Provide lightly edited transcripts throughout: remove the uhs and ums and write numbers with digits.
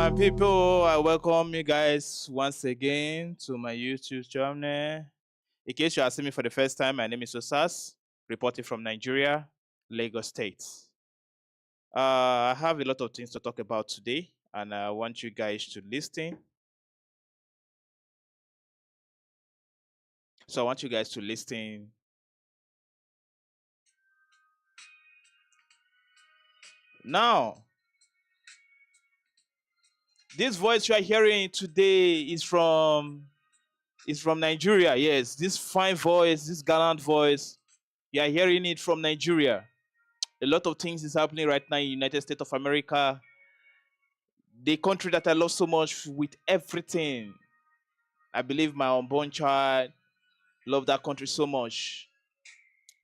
my people, I welcome you guys once again to my YouTube channel. In case you are seeing me for the first time, my name is Osas, reporting from Nigeria, Lagos State. I have a lot of things to talk about today, and I want you guys to listen. So I want you guys to listen. Now, this voice you are hearing today is from Nigeria. Yes, this fine voice, this gallant voice, you are hearing it from Nigeria. A lot of things is happening right now in the United States of America, the country that I love so much with everything. I believe my unborn child love that country so much.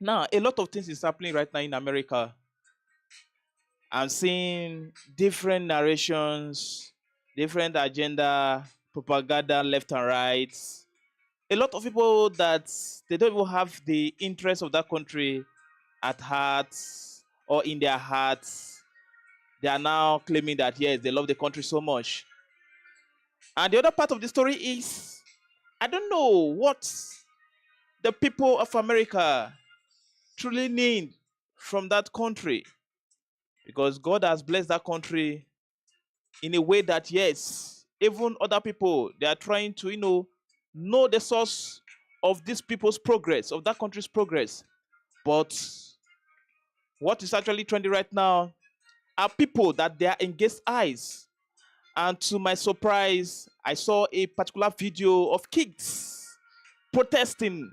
Now, a lot of things is happening right now in America. I'm seeing different narrations, different agenda, propaganda left and right. A lot of people that they don't even have the interest of that country at heart or in their hearts. They are now claiming that, yes, they love the country so much. And the other part of the story is, I don't know what the people of America truly need from that country. Because God has blessed that country in a way that, yes, even other people, they are trying to, know the source of these people's progress, of that country's progress. But what is actually trending right now are people that they are engaged eyes. And to my surprise, I saw a particular video of kids protesting.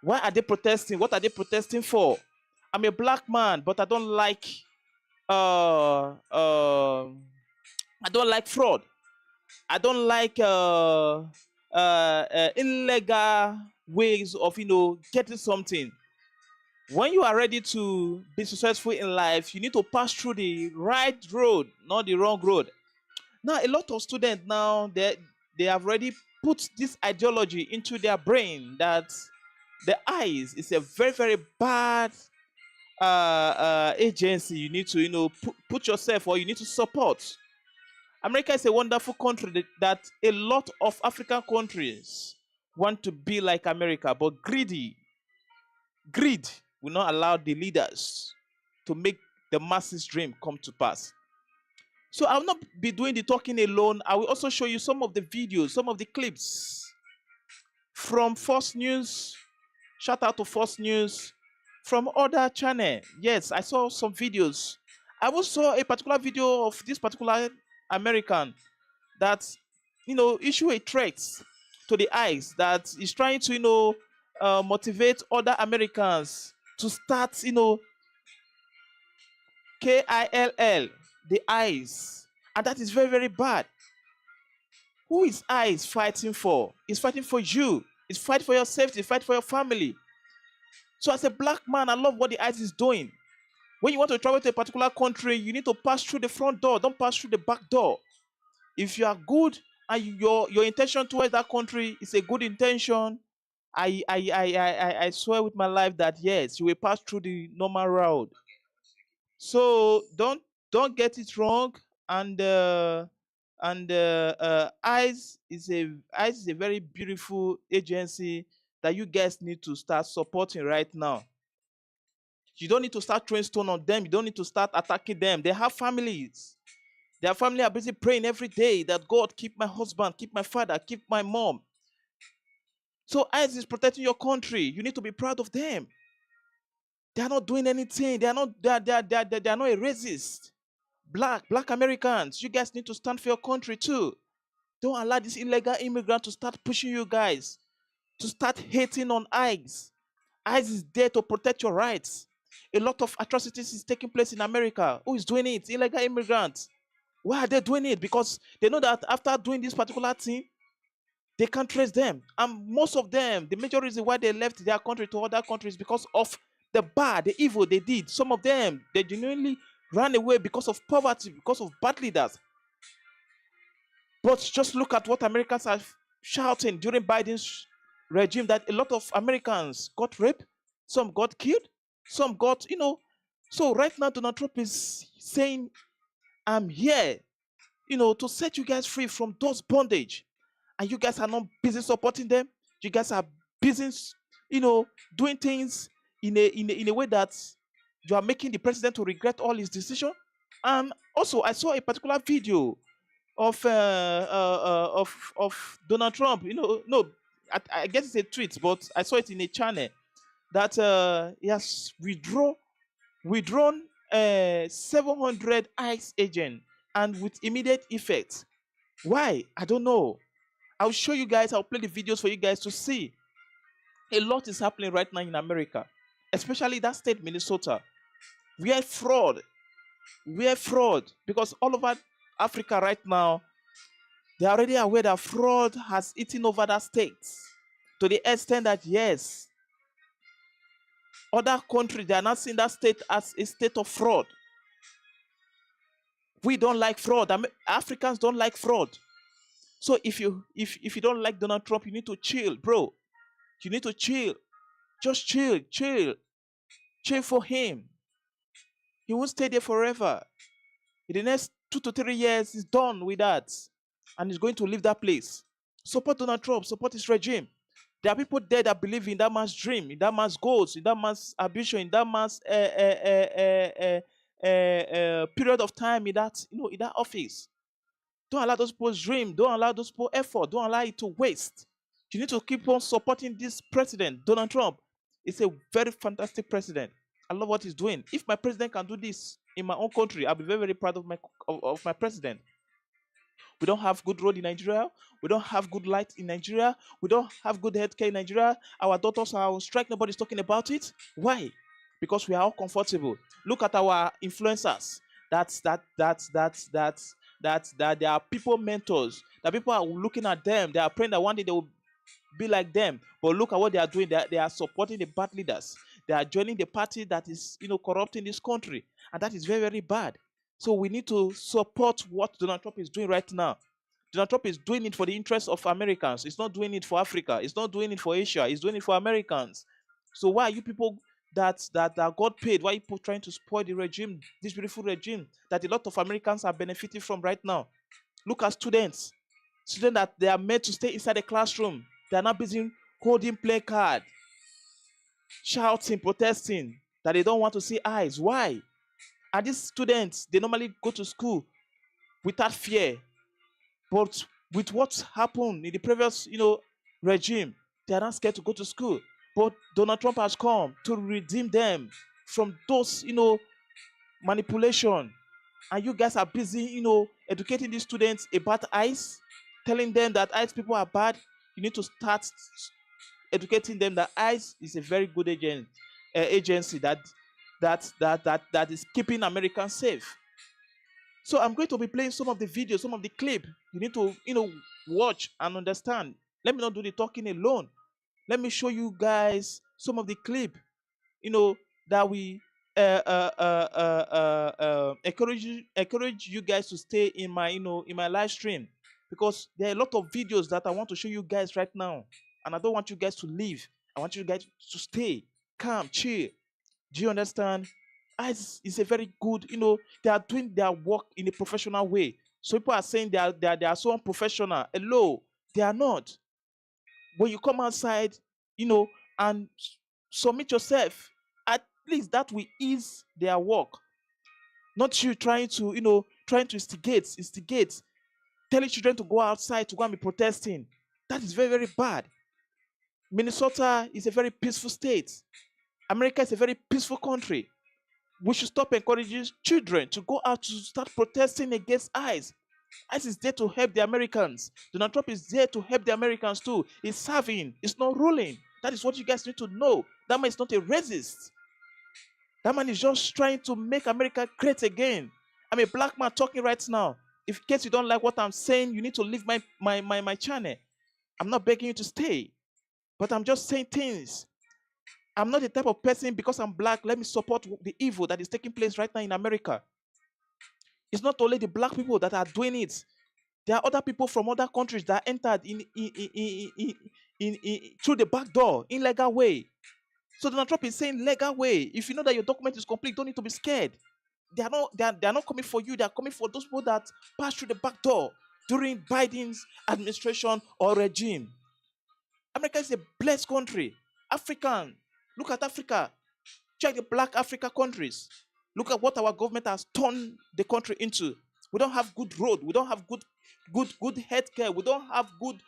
Why are they protesting? What are they protesting for? I'm a black man, but I don't like fraud. I don't like illegal ways of getting something. When you are ready to be successful in life, you need to pass through the right road, not the wrong road. Now, a lot of students now they have already put this ideology into their brain that the eyes is a very very bad agency. You need to put yourself, or you need to support. America is a wonderful country that a lot of African countries want to be like America, but greed will not allow the leaders to make the masses' dream come to pass. So I will not be doing the talking alone. I will also show you some of the videos, some of the clips from Fox News. Shout out to Fox News. From other channel. Yes, I saw some videos. I also saw a particular video of this particular American that issue a threat to the eyes that is trying to motivate other Americans to start KILL, the eyes. And that is very, very bad. Who is eyes fighting for? It's fighting for you. It's fighting for your safety, fight for your family. So as a black man, I love what the eyes is doing. When you want to travel to a particular country, you need to pass through the front door. Don't pass through the back door. If you are good and your intention towards that country is a good intention, I swear with my life that yes, you will pass through the normal route. So don't get it wrong. And eyes is a very beautiful agency that you guys need to start supporting right now. You don't need to start throwing stone on them. You don't need to start attacking them. They have families. Their family are busy praying every day that God keep my husband, keep my father, keep my mom. So ICE is protecting your country. You need to be proud of them. They are not doing anything. They are not a racist. Black Americans, you guys need to stand for your country too. Don't allow this illegal immigrant to start pushing you guys, to start hating on ICE. ICE is there to protect your rights. A lot of atrocities is taking place in America. Who is doing it? Illegal immigrants. Why are they doing it? Because they know that after doing this particular thing, they can't trace them. And most of them, the major reason why they left their country to other countries because of the bad, the evil they did. Some of them, they genuinely ran away because of poverty, because of bad leaders. But just look at what Americans are shouting during Biden's regime, that a lot of Americans got raped, some got killed, some got, So right now, Donald Trump is saying, I'm here. to set you guys free from those bondage, and you guys are not busy supporting them. You guys are busy, doing things in a way that you are making the president to regret all his decision. And also, I saw a particular video of Donald Trump. No, I guess it's a tweet, but I saw it in a channel that he has withdrawn 700 ICE agents, and with immediate effect. Why? I don't know. I'll show you guys. I'll play the videos for you guys to see. A lot is happening right now in America, especially that state, Minnesota. We are fraud. Because all over Africa right now, they are already aware that fraud has eaten over that state, to the extent that, yes, other countries, they are not seeing that state as a state of fraud. We don't like fraud. Africans don't like fraud. So if you don't like Donald Trump, you need to chill, bro. You need to chill. Just chill for him. He won't stay there forever. In the next 2 to 3 years, he's done with that, and he's going to leave that place. Support Donald Trump. Support his regime. There are people there that believe in that man's dream, in that man's goals, in that man's ambition, in that man's period of time in that office. Don't allow those people's dream. Don't allow those people's effort. Don't allow it to waste. You need to keep on supporting this president, Donald Trump. It's a very fantastic president. I love what he's doing. If my president can do this in my own country, I'll be very, very proud of my president. We don't have good road in Nigeria. We don't have good light in Nigeria. We don't have good healthcare in Nigeria. Our daughters are on strike. Nobody's talking about it. Why? Because we are all comfortable. Look at our influencers. That there are people mentors. That people are looking at them. They are praying that one day they will be like them. But look at what they are doing. They are supporting the bad leaders. They are joining the party that is corrupting this country, and that is very, very bad. So we need to support what Donald Trump is doing right now. Donald Trump is doing it for the interest of Americans. He's not doing it for Africa. He's not doing it for Asia. He's doing it for Americans. So why are you people that got paid? Why are you people trying to spoil the regime, this beautiful regime that a lot of Americans are benefiting from right now? Look at students that they are made to stay inside the classroom. They are not busy holding placard, shouting, protesting that they don't want to see eyes. Why? And these students, they normally go to school without fear. But with what happened in the previous, regime, they are not scared to go to school. But Donald Trump has come to redeem them from those, manipulation. And you guys are busy, educating these students about ICE, telling them that ICE people are bad. You need to start educating them that ICE is a very good agency that is keeping Americans safe. So I'm going to be playing some of the videos, some of the clip. You need to, watch and understand. Let me not do the talking alone. Let me show you guys some of the clip, that we encourage you guys to stay in my live stream, because there are a lot of videos that I want to show you guys right now, and I don't want you guys to leave. I want you guys to stay calm, chill. Do you understand? ICE is a very good, they are doing their work in a professional way. So people are saying they are so unprofessional. Hello, they are not. When you come outside, and submit yourself, at least that will ease their work. Not you trying to instigate, telling children to go outside to go and be protesting. That is very, very bad. Minnesota is a very peaceful state. America is a very peaceful country. We should stop encouraging children to go out to start protesting against ICE. ICE is there to help the Americans. Donald Trump is there to help the Americans too. He's serving. He's not ruling. That is what you guys need to know. That man is not a racist. That man is just trying to make America great again. I'm a black man talking right now. If in case you don't like what I'm saying, you need to leave my channel. I'm not begging you to stay, but I'm just saying things. I'm not the type of person, because I'm black, let me support the evil that is taking place right now in America. It's not only the black people that are doing it. There are other people from other countries that entered in through the back door, in legal way. So Donald Trump is saying legal way. If you know that your document is complete, don't need to be scared. They are not coming for you. They are coming for those people that pass through the back door during Biden's administration or regime. America is a blessed country. African, look at Africa. Check the black Africa countries. Look at what our government has turned the country into. We don't have good road. We don't have good healthcare. We don't have good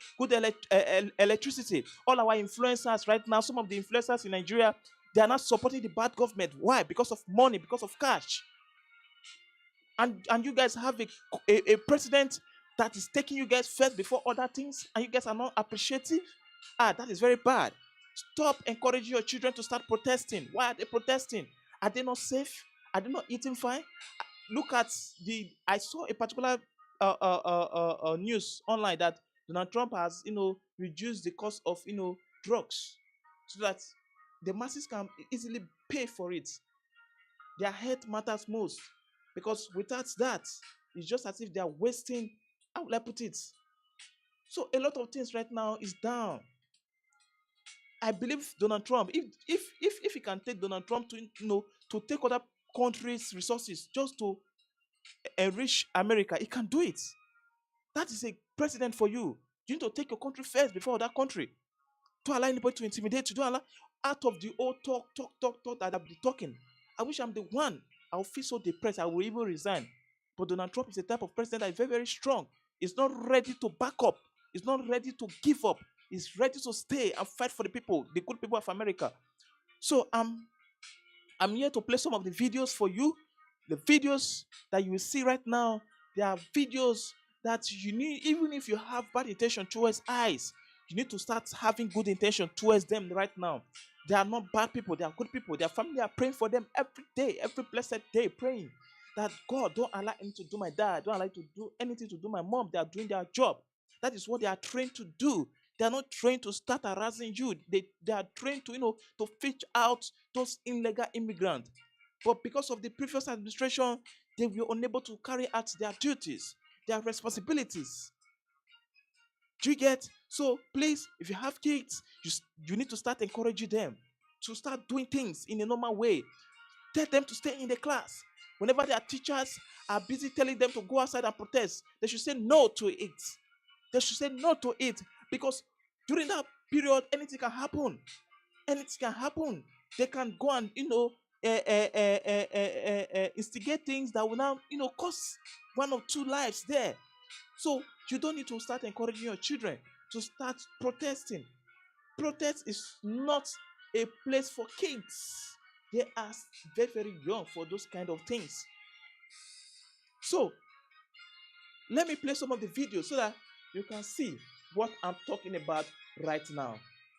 electricity. All our influencers right now, some of the influencers in Nigeria, they are not supporting the bad government. Why? Because of money, because of cash. And you guys have a president that is taking you guys first before other things, and you guys are not appreciative. That is very bad. Stop encouraging your children to start protesting. Why are they protesting? Are they not safe? Are they not eating fine? Look at I saw a particular news online that Donald Trump has reduced the cost of drugs so that the masses can easily pay for it. Their health matters most, because without that, it's just as if they are wasting. How will I put it? So a lot of things right now is down. I believe Donald Trump, if he can take Donald Trump to take other countries' resources just to enrich America, he can do it. That is a president for you. You need to take your country first before that country. Don't allow anybody to intimidate you. Don't allow out of the old talk that I've been talking. I wish I'm the one. I'll feel so depressed. I will even resign. But Donald Trump is the type of president that is very, very strong. He's not ready to back up. He's not ready to give up. He's ready to stay and fight for the people, the good people of America. So I'm here to play some of the videos for you. The videos that you will see right now, they are videos that you need, even if you have bad intention towards eyes, you need to start having good intention towards them right now. They are not bad people. They are good people. Their family are praying for them every day, every blessed day, praying that God, don't allow him to do my dad. Don't allow him to do anything to do my mom. They are doing their job. That is what they are trained to do. They are not trained to start harassing you. They are trained to fish out those illegal immigrants. But because of the previous administration, they were unable to carry out their duties, their responsibilities. Do you get? So please, if you have kids, you need to start encouraging them to start doing things in a normal way. Tell them to stay in the class. Whenever their teachers are busy telling them to go outside and protest, they should say no to it. They should say no to it, because during that period, anything can happen. Anything can happen. They can go and instigate things that will now cost one or two lives there. So you don't need to start encouraging your children to start protesting. Protest is not a place for kids. They are very, very young for those kind of things. So let me play some of the videos so that you can see what I'm talking about right now.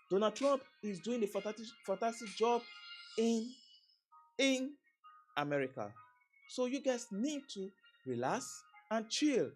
Donald Trump is doing a fantastic job in America. So you guys need to relax and chill.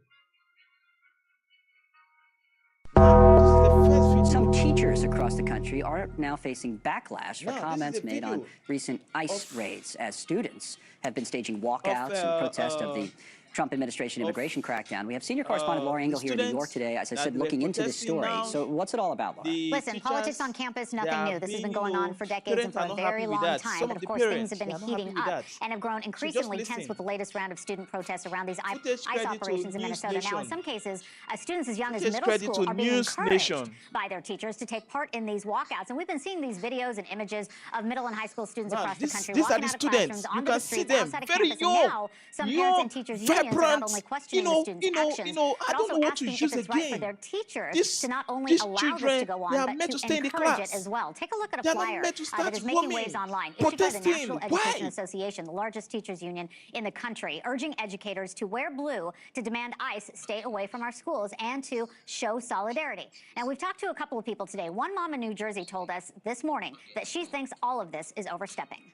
Some teachers across the country are now facing backlash for comments made on recent ICE raids, as students have been staging walkouts in protest of the Trump administration immigration crackdown. We have senior correspondent Laura Ingle here in New York today, as I said, looking into this story. So what's it all about, Laura? Listen, politics on campus, nothing new. This has been going on for decades and for a very long time. But of course, things have been heating up and have grown increasingly tense with the latest round of student protests around these ICE operations in Minnesota. Now, in some cases, students as young as middle school are being encouraged by their teachers to take part in these walkouts. And we've been seeing these videos and images of middle and high school students across the country walking out of classrooms onto the streets outside of campus. And now, some parents and teachers unions are not only questioning the students' actions, but also asking if it's right for their teachers to not only allow this to go on, but to encourage it as well. Take a look at a flyer that is making waves online, issued by the National Education Association, the largest teachers union in the country, urging educators to wear blue to demand ICE stay away from our schools and to show solidarity. Now, we've talked to a couple of people today. One mom in New Jersey told us this morning that she thinks all of this is overstepping.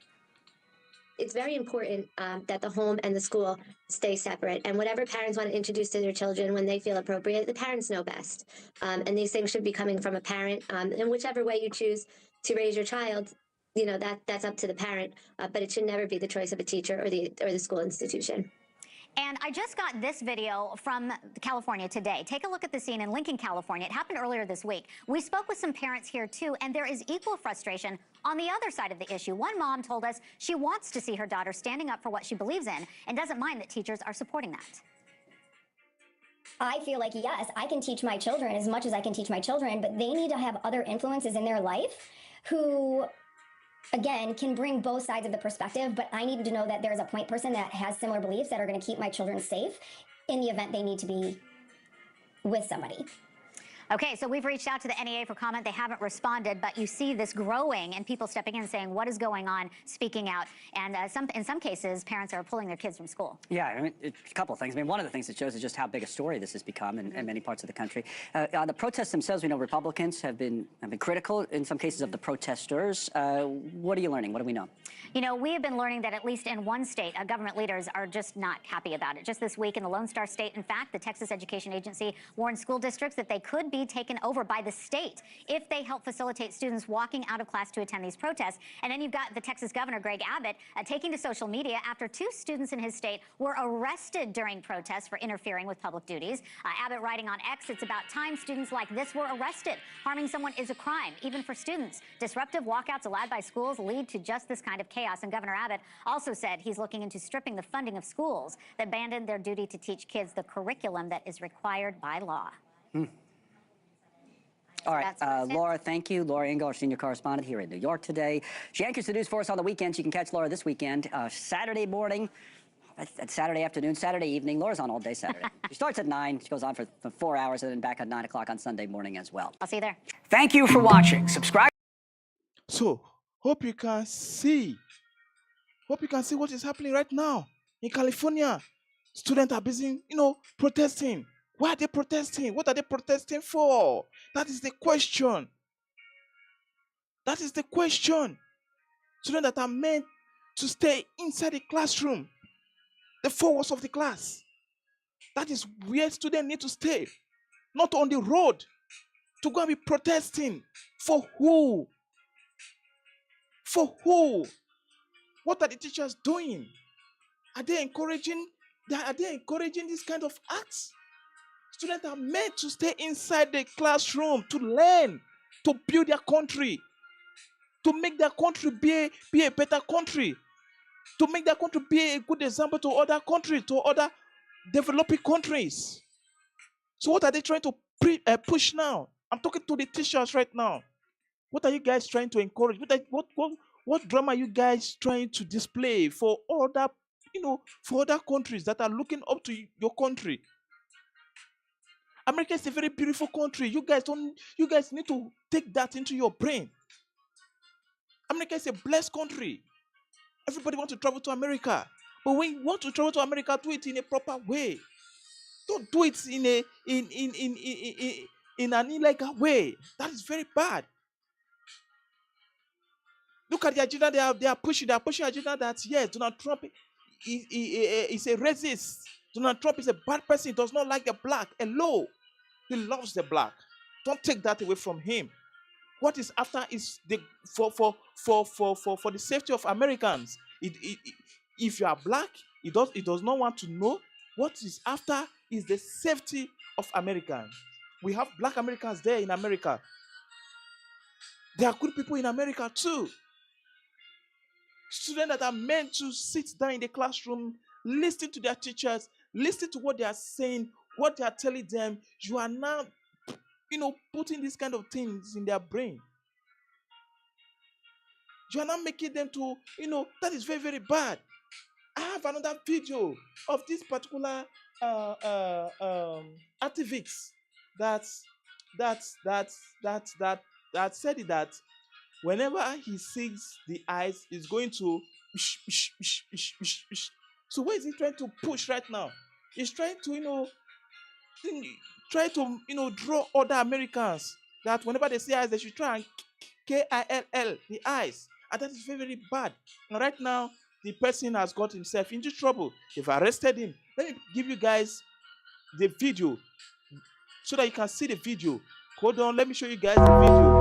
It's very important that the home and the school stay separate. And whatever parents want to introduce to their children when they feel appropriate, the parents know best. And these things should be coming from a parent. And whichever way you choose to raise your child, that's up to the parent. But it should never be the choice of a teacher or the school institution. And I just got this video from California today. Take a look at the scene in Lincoln, California. It happened earlier this week. We spoke with some parents here, too, and there is equal frustration On the other side of the issue, one mom told us she wants to see her daughter standing up for what she believes in and doesn't mind that teachers are supporting that. I feel like, yes, I can teach my children as much as I can teach my children, but they need to have other influences in their life who, again, can bring both sides of the perspective, but I need to know that there's a point person that has similar beliefs that are going to keep my children safe in the event they need to be with somebody. Okay, so we've reached out to the NEA for comment. They haven't responded, but you see this growing and people stepping in saying, what is going on, speaking out. And in some cases, parents are pulling their kids from school. Yeah, I mean, a couple of things. I mean, one of the things it shows is just how big a story this has become in many parts of the country. On the protests themselves, we know Republicans have been critical in some cases of the protesters. What are you learning? What do we know? You know, we have been learning that at least in one state, government leaders are just not happy about it. Just this week in the Lone Star State, in fact, the Texas Education Agency warned school districts that they could be taken over by the state if they help facilitate students walking out of class to attend these protests. And then you've got the Texas Governor, Greg Abbott, taking to social media after 2 students in his state were arrested during protests for interfering with public duties. Abbott writing on X, it's about time students like this were arrested. Harming someone is a crime, even for students. Disruptive walkouts allowed by schools lead to just this kind of chaos. And Governor Abbott also said he's looking into stripping the funding of schools that abandoned their duty to teach kids the curriculum that is required by law. All right, Laura, thank you. Laura Ingo, our senior correspondent here in New York today. She anchors the news for us on the weekends. You can catch Laura this weekend, Saturday morning, Saturday afternoon, Saturday evening. Laura's on all day Saturday. She starts at 9. She goes on for 4 hours and then back at 9 o'clock on Sunday morning as well. I'll see you there. Thank you for watching. Subscribe. So, hope you can see what is happening right now in California. Students are busy, protesting. Why are they protesting? What are they protesting for? That is the question. That is the question. Students that are meant to stay inside the classroom, the 4 walls of the class. That is where students need to stay, not on the road to go and be protesting. For who? For who? What are the teachers doing? Are they encouraging this kind of acts? Students are meant to stay inside the classroom to learn, to build their country, to make their country be a better country, to make their country be a good example to other countries, to other developing countries. So what are they trying to push now? I'm talking to the teachers right now. What are you guys trying to encourage? What drama are you guys trying to display for other, for other countries that are looking up to your country? America is a very beautiful country. You guys need to take that into your brain. America is a blessed country. Everybody wants to travel to America. But when you want to travel to America, do it in a proper way. Don't do it in an illegal way. That is very bad. Look at the agenda they are pushing. They are pushing agenda that, yes, Donald Trump is a racist. Donald Trump is a bad person. He does not like the black. Hello. He loves the black. Don't take that away from him. What is after is for the safety of Americans. If you are black, he does not want to know. What is after is the safety of Americans. We have black Americans there in America. There are good people in America too. Students that are meant to sit down in the classroom, listen to their teachers, listen to what they are saying, what they are telling them. You are now, putting these kind of things in their brain. You are not making them to, that is very, very bad. I have another video of this particular activist that said that whenever he sees the eyes, he's going to So what is he trying to push right now? He's trying to, draw other Americans that whenever they see eyes, they should try and KILL the eyes. And that is very, very bad. And right now, the person has got himself into trouble. They've arrested him. Let me give you guys the video so that you can see the video. Hold on, let me show you guys the video.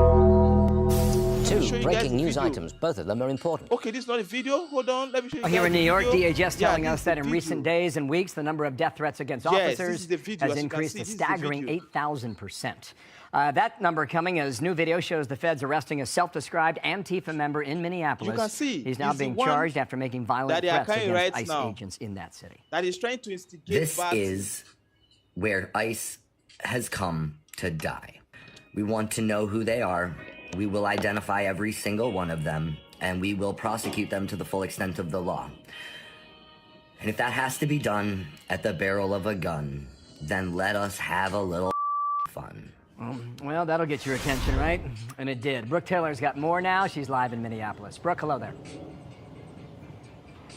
two breaking news items. Both of them are important. Okay, this is not a video. Hold on, let me show you. Here in New York, DHS telling us that in video. recent days and weeks, the number of death threats against officers has increased a staggering 8,000%. That number coming as new video shows the feds arresting a self-described Antifa member in Minneapolis. You can see he's now being charged after making violent threats against ICE agents in that city. That is trying to instigate. This is where ICE has come to die. We want to know who they are. We will identify every single one of them, and we will prosecute them to the full extent of the law. And if that has to be done at the barrel of a gun, then let us have a little fun. Well, that'll get your attention, right? And it did. Brooke Taylor's got more now. She's live in Minneapolis. Brooke, hello there.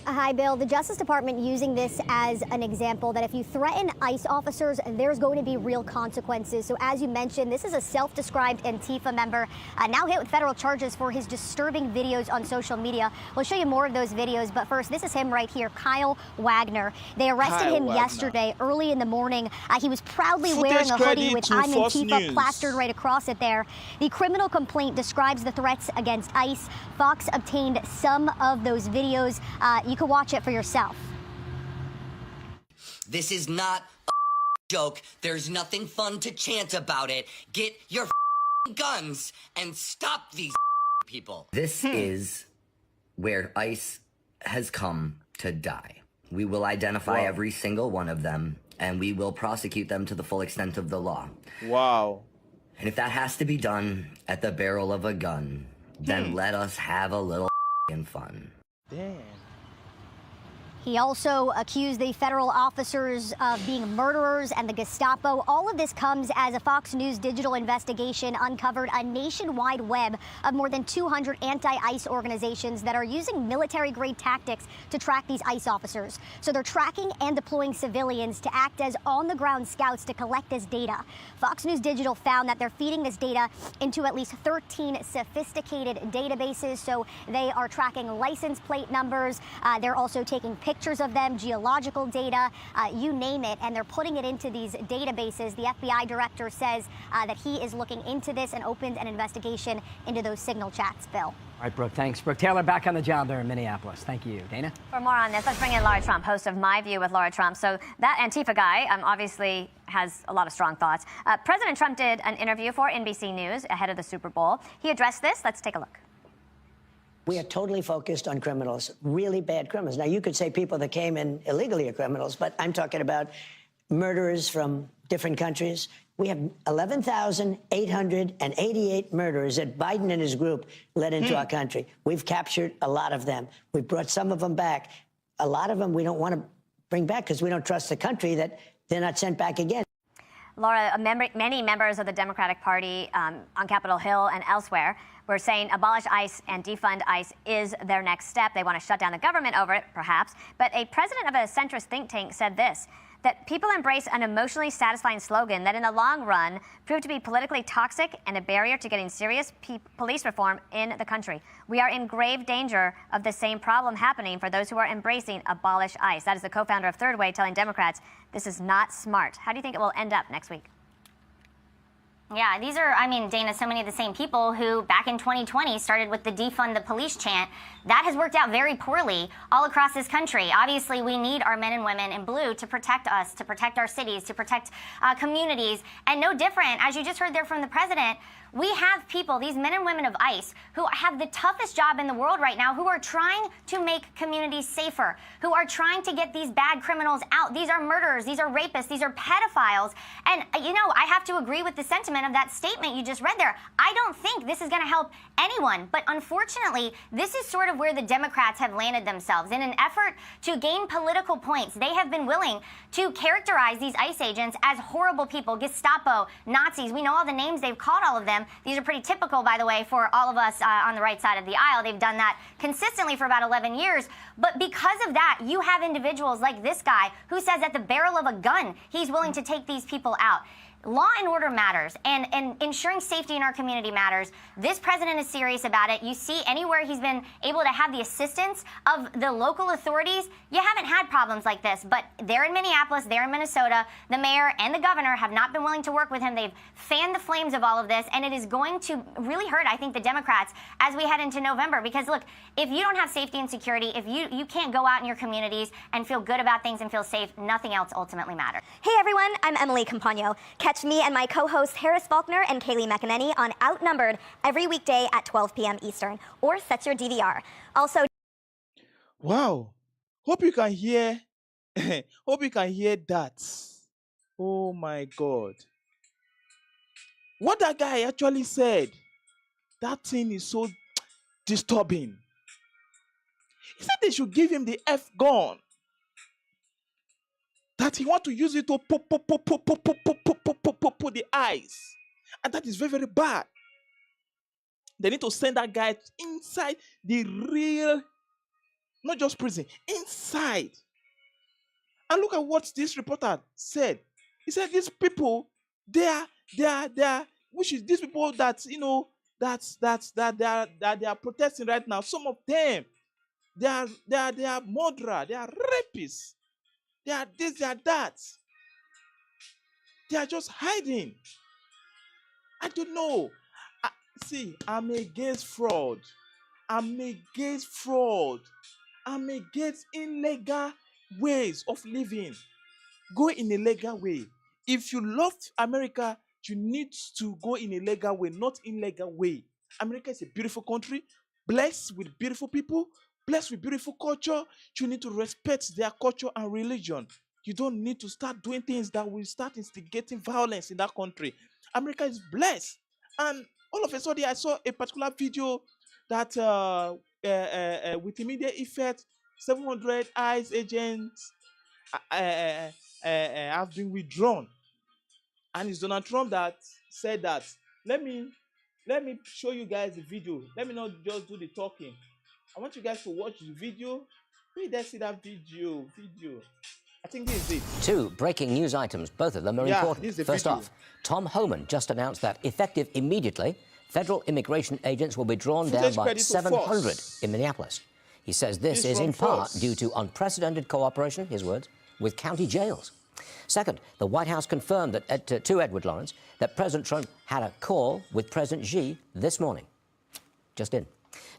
Hi, Bill. The Justice Department using this as an example that if you threaten ICE officers, there's going to be real consequences. So as you mentioned, this is a self-described Antifa member now hit with federal charges for his disturbing videos on social media. We'll show you more of those videos, but first, this is him right here, Kyle Wagner. They arrested him yesterday early in the morning. He was proudly wearing a hoodie with I'm Antifa plastered right across it there. The criminal complaint describes the threats against ICE. Fox obtained some of those videos. You can watch it for yourself. This is not a joke. There's nothing fun to chant about it. Get your guns and stop these people. This is where ICE has come to die. We will identify every single one of them, and we will prosecute them to the full extent of the law. Wow. And if that has to be done at the barrel of a gun, then let us have a little fun. Damn. He also accused the federal officers of being murderers and the Gestapo. All of this comes as a Fox News digital investigation uncovered a nationwide web of more than 200 anti-ICE organizations that are using military-grade tactics to track these ICE officers. So they're tracking and deploying civilians to act as on-the-ground scouts to collect this data. Fox News Digital found that they're feeding this data into at least 13 sophisticated databases. So they are tracking license plate numbers. They're also taking pictures of them, geological data, you name it, and they're putting it into these databases. The FBI director says that he is looking into this and opened an investigation into those signal chats, Bill. All right, Brooke, thanks. Brooke Taylor back on the job there in Minneapolis. Thank you. Dana? For more on this, let's bring in Laura Trump, host of My View with Laura Trump. So that Antifa guy obviously has a lot of strong thoughts. President Trump did an interview for NBC News ahead of the Super Bowl. He addressed this. Let's take a look. We are totally focused on criminals, really bad criminals. Now, you could say people that came in illegally are criminals, but I'm talking about murderers from different countries. We have 11,888 murderers that Biden and his group led into our country. We've captured a lot of them. We've brought some of them back. A lot of them we don't want to bring back because we don't trust the country that they're not sent back again. Laura, many members of the Democratic Party on Capitol Hill and elsewhere were saying abolish ICE and defund ICE is their next step. They want to shut down the government over it, perhaps. But a president of a centrist think tank said this, that people embrace an emotionally satisfying slogan that in the long run proved to be politically toxic and a barrier to getting serious police reform in the country. We are in grave danger of the same problem happening for those who are embracing abolish ICE. That is the co-founder of Third Way telling Democrats this is not smart. How do you think it will end up next week? Yeah, these are, Dana, so many of the same people who back in 2020 started with the defund the police chant. That has worked out very poorly all across this country. Obviously, we need our men and women in blue to protect us, to protect our cities, to protect communities. And no different, as you just heard there from the president, we have people, these men and women of ICE, who have the toughest job in the world right now, who are trying to make communities safer, who are trying to get these bad criminals out. These are murderers, these are rapists, these are pedophiles. And, I have to agree with the sentiment of that statement you just read there. I don't think this is going to help anyone. But unfortunately, this is sort of where the Democrats have landed themselves. In an effort to gain political points, they have been willing to characterize these ICE agents as horrible people, Gestapo, Nazis. We know all the names. They've called all of them. These are pretty typical, by the way, for all of us on the right side of the aisle. They've done that consistently for about 11 years. But because of that, you have individuals like this guy who says at the barrel of a gun, he's willing to take these people out. law and order matters, and ensuring safety in our community matters. This president is serious about it. You see, anywhere he's been able to have the assistance of the local authorities, you haven't had problems like this. But they're in Minneapolis, they're in Minnesota. The mayor and the governor have not been willing to work with him. They've fanned the flames of all of this, and it is going to really hurt, I think, the Democrats as we head into November. Because, look, if you don't have safety and security, if you can't go out in your communities and feel good about things and feel safe, nothing else ultimately matters. Hey, everyone, I'm Emily Campagno. Catch me and my co-hosts Harris Faulkner and Kaylee McEnany on Outnumbered every weekday at 12 p.m. Eastern, or set your DVR. Also, wow, hope you can hear hope you can hear that. Oh my God, what that guy actually said, that thing is so disturbing. He said they should give him the F gun, that he want to use it to pop the eyes, and that is very, very bad. They need to send that guy inside the real, not just prison, inside. And look at what this reporter said. He said these people, they are, which is these people that, you know, that they are protesting right now. Some of them, they are murderers, they are rapists. They are this, they are that. They are just hiding. I don't know. See, I'm against fraud. I'm against fraud. I'm against illegal ways of living. Go in a legal way. If you love America, you need to go in a legal way, not illegal way. America is a beautiful country, blessed with beautiful people, blessed with beautiful culture. You need to respect their culture and religion. You don't need to start doing things that will start instigating violence in that country. America is blessed. And all of a sudden, I saw a particular video that with immediate effect, 700 ICE agents have been withdrawn. And it's Donald Trump that said that. Let me show you guys the video. Let me not just do the talking. I want you guys to watch the video. Where did I see that video? I think this is it. Two breaking news items, both of them are important. First off, Tom Homan just announced that effective immediately, federal immigration agents will be drawn down by 700 in Minneapolis. He says this is in part due to unprecedented cooperation, his words, with county jails. Second, the White House confirmed that to Edward Lawrence that President Trump had a call with President Xi this morning. Just in.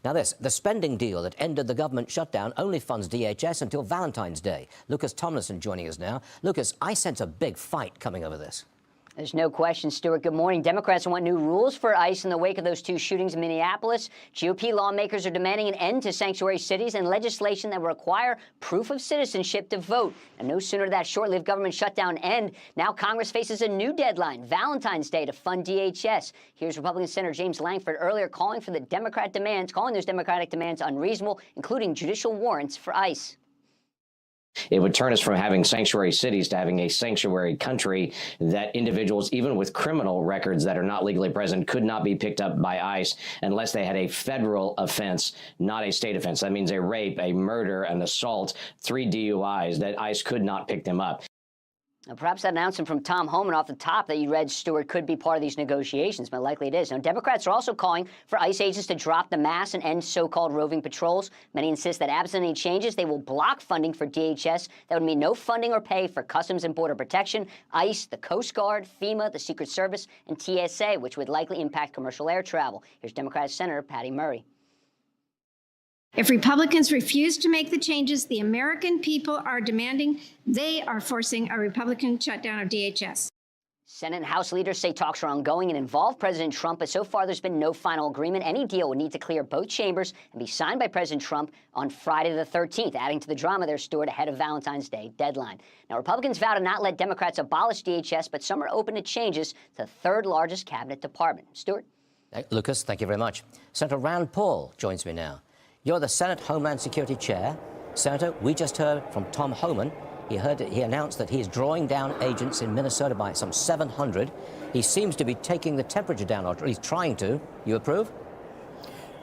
Now this, the spending deal that ended the government shutdown only funds DHS until Valentine's Day. Lucas Tomlinson joining us now. Lucas, I sense a big fight coming over this. There's no question, Stuart. Good morning. Democrats want new rules for ICE in the wake of those two shootings in Minneapolis. GOP lawmakers are demanding an end to sanctuary cities and legislation that will require proof of citizenship to vote. And no sooner did that short-lived government shutdown end, now Congress faces a new deadline, Valentine's Day, to fund DHS. Here's Republican Senator James Lankford earlier calling those Democratic demands unreasonable, including judicial warrants for ICE. It would turn us from having sanctuary cities to having a sanctuary country that individuals, even with criminal records that are not legally present, could not be picked up by ICE unless they had a federal offense, not a state offense. That means a rape, a murder, an assault, 3 DUIs, that ICE could not pick them up. Now, perhaps that announcement from Tom Homan off the top that you read, Stuart, could be part of these negotiations, but likely it is. Now, Democrats are also calling for ICE agents to drop the mask and end so-called roving patrols. Many insist that absent any changes, they will block funding for DHS. That would mean no funding or pay for Customs and Border Protection, ICE, the Coast Guard, FEMA, the Secret Service, and TSA, which would likely impact commercial air travel. Here's Democratic Senator Patty Murray. If Republicans refuse to make the changes the American people are demanding, they are forcing a Republican shutdown of DHS. Senate and House leaders say talks are ongoing and involve President Trump, but so far there's been no final agreement. Any deal would need to clear both chambers and be signed by President Trump on Friday the 13th, adding to the drama there, Stuart, ahead of Valentine's Day deadline. Now, Republicans vow to not let Democrats abolish DHS, but some are open to changes to the third largest cabinet department. Stuart? Lucas, thank you very much. Senator Rand Paul joins me now. You're the Senate Homeland Security Chair. Senator, we just heard from Tom Homan. He announced that he is drawing down agents in Minnesota by some 700. He seems to be taking the temperature down, or at least trying to. You approve?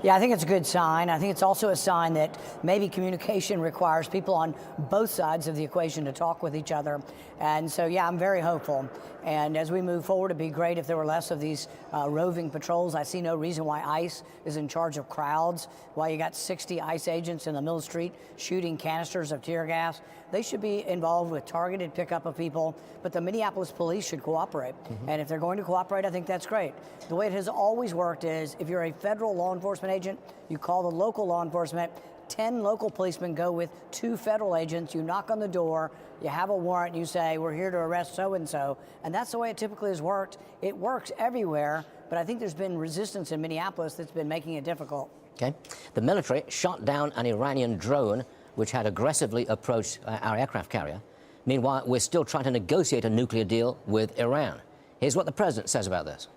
Yeah, I think it's a good sign. I think it's also a sign that maybe communication requires people on both sides of the equation to talk with each other. And so, yeah, I'm very hopeful. And as we move forward, it'd be great if there were less of these roving patrols. I see no reason why ICE is in charge of crowds, why you got 60 ICE agents in the middle of the street shooting canisters of tear gas. They should be involved with targeted pickup of people, but the Minneapolis police should cooperate. And if they're going to cooperate, I think that's great. The way it has always worked is if you're a federal law enforcement agent, you call the local law enforcement, 10 local policemen go with 2 federal agents, you knock on the door, you have a warrant, you say, we're here to arrest so-and-so, and that's the way it typically has worked. It works everywhere, but I think there's been resistance in Minneapolis that's been making it difficult. Okay. The military shot down an Iranian drone which had aggressively approached our aircraft carrier. Meanwhile, we're still trying to negotiate a nuclear deal with Iran. Here's what the president says about this.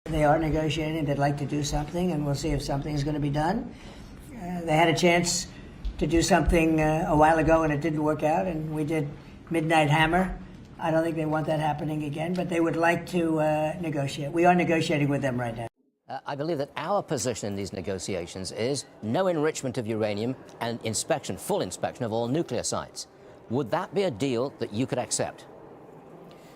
They are negotiating. They'd like to do something, and we'll see if something is going to be done. They had a chance to do something a while ago, and it didn't work out, and we did Midnight Hammer. I don't think they want that happening again, but they would like to negotiate. We are negotiating with them right now. I believe that our position in these negotiations is no enrichment of uranium and inspection, full inspection of all nuclear sites. Would that be a deal that you could accept?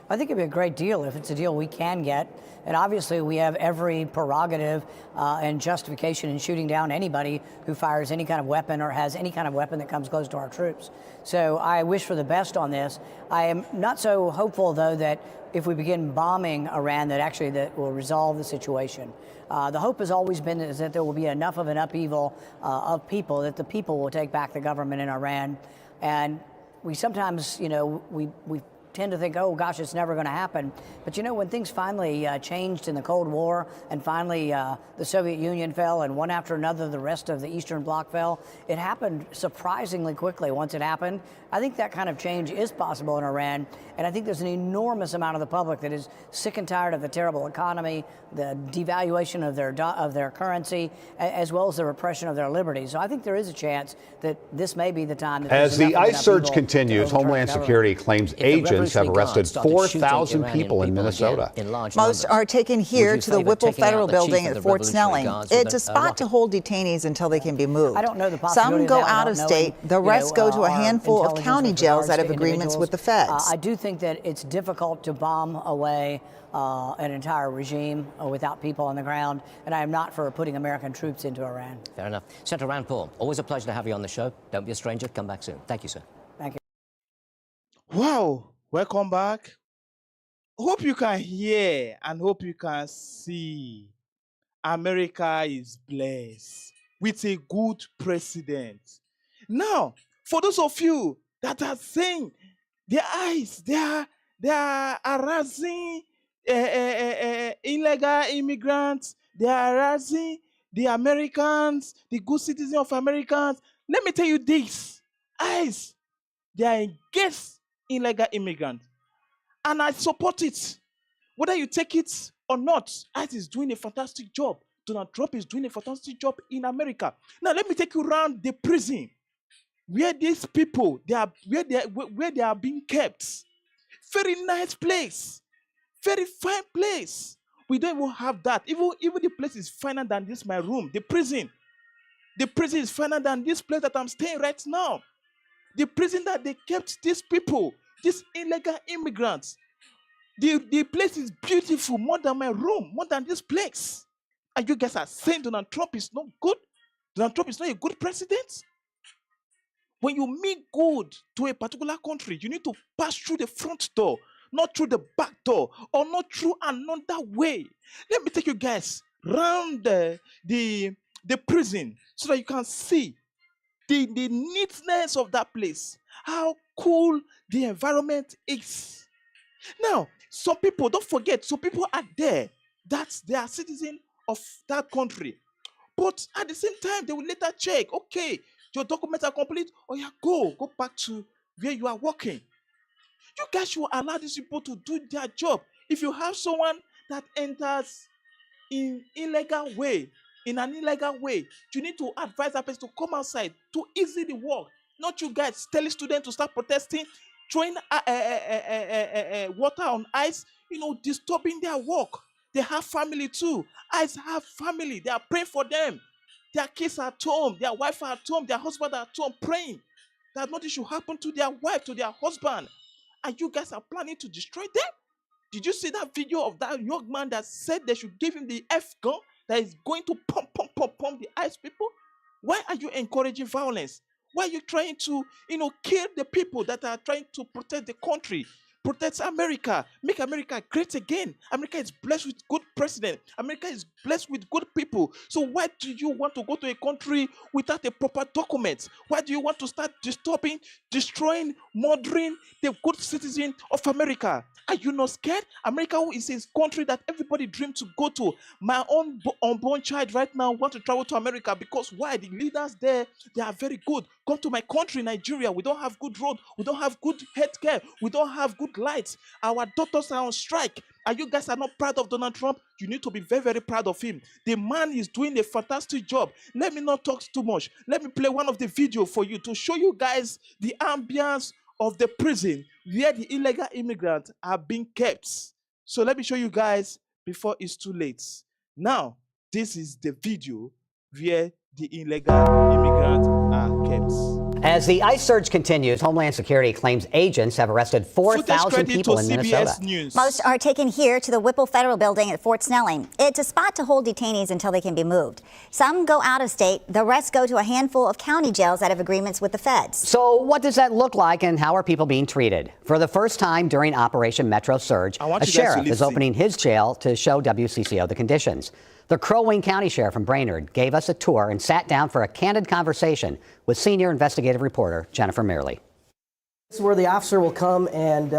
I think it'd be a great deal if it's a deal we can get. And obviously, we have every prerogative and justification in shooting down anybody who fires any kind of weapon or has any kind of weapon that comes close to our troops. So I wish for the best on this. I am not so hopeful, though, that if we begin bombing Iran, that will resolve the situation. The hope has always been is that there will be enough of an upheaval of people that the people will take back the government in Iran. And we sometimes, we tend to think, oh, gosh, it's never going to happen. But, when things finally changed in the Cold War and finally the Soviet Union fell and one after another the rest of the Eastern Bloc fell, it happened surprisingly quickly once it happened. I think that kind of change is possible in Iran. And I think there's an enormous amount of the public that is sick and tired of the terrible economy, the devaluation of their currency, as well as the repression of their liberties. So I think there is a chance that this may be the time. That as the ICE surge continues, Homeland Security claims agents have arrested 4,000 people in Minnesota. Most are taken here to the Whipple Federal Building at Fort Snelling. It's a spot to hold detainees until they can be moved. I don't know the possibility. Some go out of state. The rest go to a handful of county jails that have agreements with the feds. I do think that it's difficult to bomb away an entire regime without people on the ground, and I am not for putting American troops into Iran. Fair enough. Senator Rand Paul, always a pleasure to have you on the show. Don't be a stranger. Come back soon. Thank you, sir. Thank you. Wow. Welcome back. Hope you can hear and hope you can see. America is blessed with a good president. Now, for those of you that are saying their eyes, they are harassing illegal immigrants, they are harassing the Americans, the good citizens of Americans. Let me tell you this. ICE, they are against illegal immigrants. And I support it. Whether you take it or not, ICE is doing a fantastic job. Donald Trump is doing a fantastic job in America. Now, let me take you around the prison where these people, where they are being kept. Very nice place. Very fine place. We don't even have that. Even the place is finer than this, my room. The prison. The prison is finer than this place that I'm staying right now. The prison that they kept these people, these illegal immigrants. The place is beautiful, more than my room, more than this place. And you guys are saying Donald Trump is not good? Donald Trump is not a good president? When you mean good to a particular country, you need to pass through the front door, not through the back door, or not through another way. Let me take you guys around the prison so that you can see the neatness of that place, how cool the environment is. Now, some people, don't forget, some people are there that they are citizens of that country. But at the same time, they will later check, okay, your documents are complete, or yeah, go back to where you are working. You guys should allow these people to do their job. If you have someone that enters in an illegal way, you need to advise that person to come outside to easily work. Not you guys telling students to start protesting, throwing water on ice, disturbing their work. They have family too. ICE have family. They are praying for them. Their kids are at home. Their wife are at home. Their husband are at home praying that nothing should happen to their wife, to their husband. And you guys are planning to destroy them? Did you see that video of that young man that said they should give him the F gun that is going to pump the ICE people? Why are you encouraging violence? Why are you trying to, kill the people that are trying to protect the country, protect America, make America great again? America is blessed with good president. America is blessed with good people. So why do you want to go to a country without a proper document? Why do you want to start disturbing, destroying, murdering the good citizen of America? Are you not scared? America is a country that everybody dreams to go to. My own unborn child right now wants to travel to America because why? The leaders there, they are very good. Come to my country, Nigeria. We don't have good road. We don't have good healthcare. We don't have good lights. Our doctors are on strike. And you guys are not proud of Donald Trump? You need to be very, very proud of him. The man is doing a fantastic job. Let me not talk too much. Let me play one of the videos for you to show you guys the ambience of the prison where the illegal immigrants are being kept. So let me show you guys before it's too late. Now, this is the video where the illegal immigrants are kept. As the ICE surge continues, Homeland Security claims agents have arrested 4,000 people in Minnesota. Most are taken here to the Whipple Federal Building at Fort Snelling. It's a spot to hold detainees until they can be moved. Some go out of state. The rest go to a handful of county jails that have agreements with the feds. So what does that look like and how are people being treated? For the first time during Operation Metro Surge, a sheriff is opening his jail to show WCCO the conditions. The Crow Wing County Sheriff from Brainerd gave us a tour and sat down for a candid conversation with senior investigative reporter Jennifer Mearley. This is where the officer will come and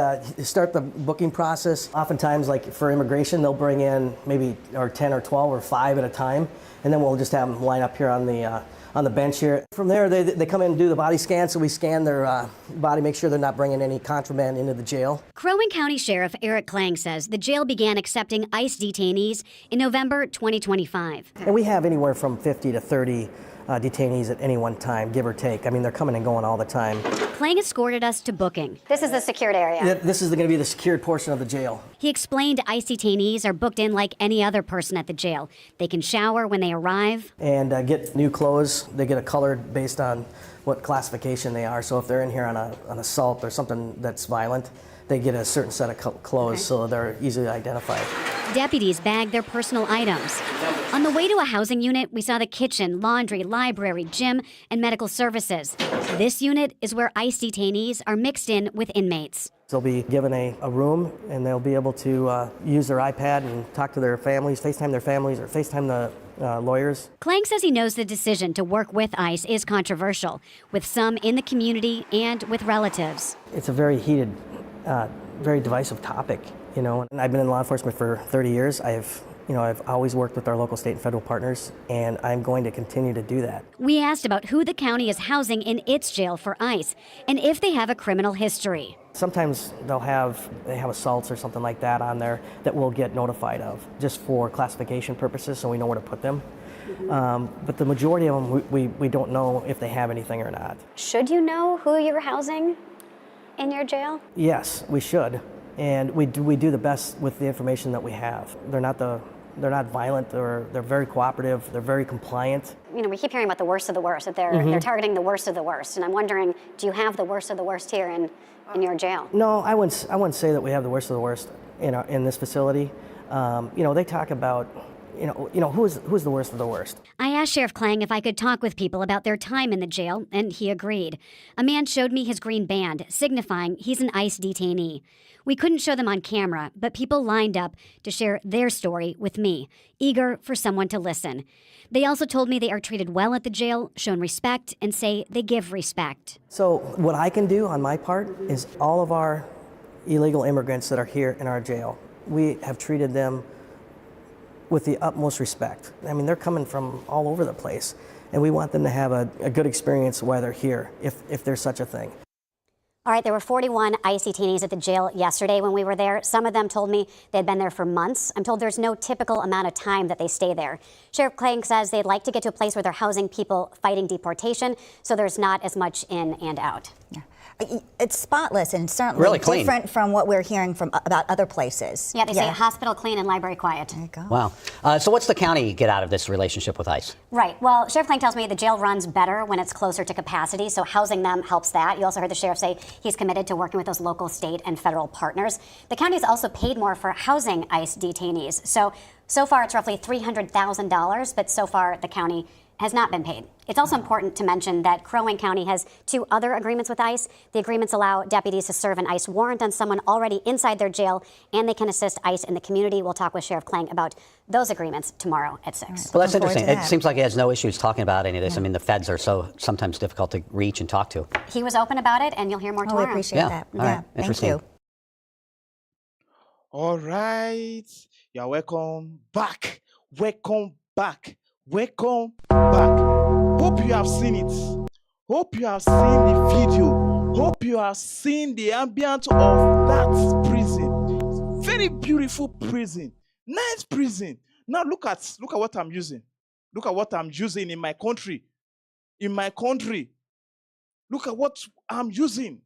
start the booking process. Oftentimes, like for immigration, they'll bring in maybe 10 or 12 or 5 at a time, and then we'll just have them line up here on the bench here. From there, they come in and do the body scan, so we scan their body, make sure they're not bringing any contraband into the jail. Crow Wing County Sheriff Eric Klang says the jail began accepting ICE detainees in November 2025. And we have anywhere from 50 to 30 detainees at any one time, give or take. I mean, they're coming and going all the time. Klang escorted us to booking. This is the secured area. This is going to be the secured portion of the jail. He explained ICE detainees are booked in like any other person at the jail. They can shower when they arrive. And get new clothes. They get a color based on what classification they are. So if they're in here on an assault or something that's violent, they get a certain set of clothes, so they're easily identified. Deputies bag their personal items. On the way to a housing unit, we saw the kitchen, laundry, library, gym, and medical services. This unit is where ICE detainees are mixed in with inmates. They'll be given a room, and they'll be able to use their iPad and talk to their families, FaceTime their families, or FaceTime the lawyers. Klang says he knows the decision to work with ICE is controversial, with some in the community and with relatives. It's a very heated, very divisive topic, And I've been in law enforcement for 30 years. I've always worked with our local, state, and federal partners, and I'm going to continue to do that. We asked about who the county is housing in its jail for ICE and if they have a criminal history. Sometimes they have assaults or something like that on there that we'll get notified of just for classification purposes, so we know where to put them. But the majority of them, we don't know if they have anything or not. Should you know who you're housing in your jail? Yes, we should. And we do the best with the information that we have. They're not violent, they're very cooperative, they're very compliant. We keep hearing about the worst of the worst, that they're targeting the worst of the worst. And I'm wondering, do you have the worst of the worst here in your jail? No, I wouldn't say that we have the worst of the worst in this facility. They talk about who's the worst of the worst. I asked Sheriff Klang if I could talk with people about their time in the jail, and he agreed. A man showed me his green band, signifying he's an ICE detainee. We couldn't show them on camera, but people lined up to share their story with me, eager for someone to listen. They also told me they are treated well at the jail, shown respect, and say they give respect. So what I can do on my part is all of our illegal immigrants that are here in our jail, we have treated them with the utmost respect. I mean, they're coming from all over the place, and we want them to have a good experience while they're here, if there's such a thing. All right, there were 41 ICE detainees at the jail yesterday when we were there. Some of them told me they had been there for months. I'm told there's no typical amount of time that they stay there. Sheriff Klang says they'd like to get to a place where they're housing people fighting deportation, so there's not as much in and out. Yeah. It's spotless and certainly really clean. Different from what we're hearing from about other places. Yeah, they say hospital clean and library quiet. There you go. Wow. So what's the county get out of this relationship with ICE? Right. Well, Sheriff Kling tells me the jail runs better when it's closer to capacity, so housing them helps that. You also heard the sheriff say he's committed to working with those local, state, and federal partners. The county has also paid more for housing ICE detainees. So far it's roughly $300,000, but so far the county has not been paid. It's also important to mention that Crow Wing County has 2 other agreements with ICE. The agreements allow deputies to serve an ICE warrant on someone already inside their jail, and they can assist ICE in the community. We'll talk with Sheriff Kling about those agreements tomorrow at 6. Well, that's interesting. It seems like he has no issues talking about any of this. I mean, the feds are so sometimes difficult to reach and talk to. He was open about it, and you'll hear more tomorrow. We appreciate that. All right. Interesting. Thank you. All right. You're welcome back. Welcome back. Welcome back. Hope you have seen it. Hope you have seen the video. Hope you have seen the ambient of that prison. Very beautiful prison. Nice prison. Now look at what I'm using. Look at what I'm using in my country. In my country. Look at what I'm using.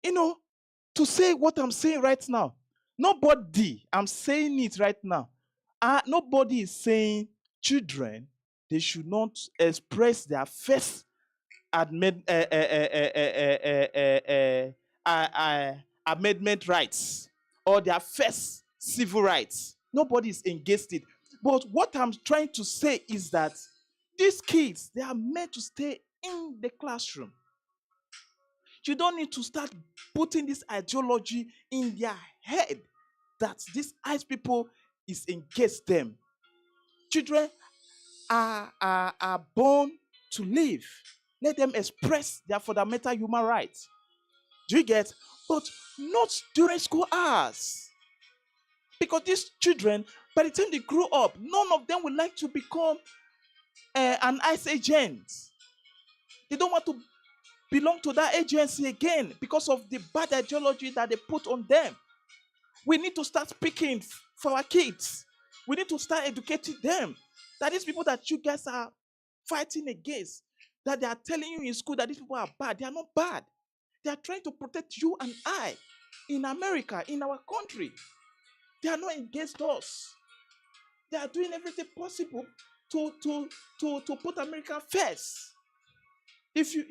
You know, to say what I'm saying right now. Nobody, I'm saying it right now. Nobody is saying children, they should not express their first amendment rights or their first civil rights. Nobody is against it. But what I'm trying to say is that these kids, they are meant to stay in the classroom. You don't need to start putting this ideology in their head that these ICE people is against them. Children are born to live. Let them express their fundamental human rights. Do you get? But not during school hours. Because these children, by the time they grow up, none of them would like to become an ICE agent. They don't want to belong to that agency again because of the bad ideology that they put on them. We need to start speaking for our kids. We need to start educating them. That these people that you guys are fighting against, that they are telling you in school that these people are bad, they are not bad. They are trying to protect you and I in America, in our country. They are not against us. They are doing everything possible to put America first. If you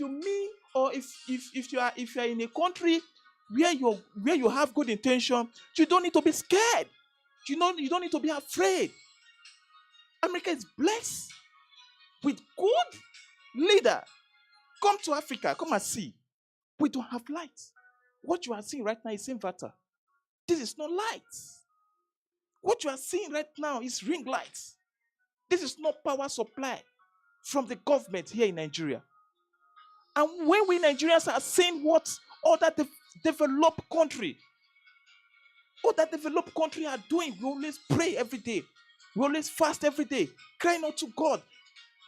mean, or if you are in a country where you have good intention, you don't need to be scared. You don't need to be afraid. America is blessed with good leader. Come to Africa, come and see. We don't have lights. What you are seeing right now is inverter. This is not lights. What you are seeing right now is ring lights. This is not power supply from the government here in Nigeria. And when we Nigerians are seeing what other developed country are doing, we always pray every day. We always fast every day, crying out to God,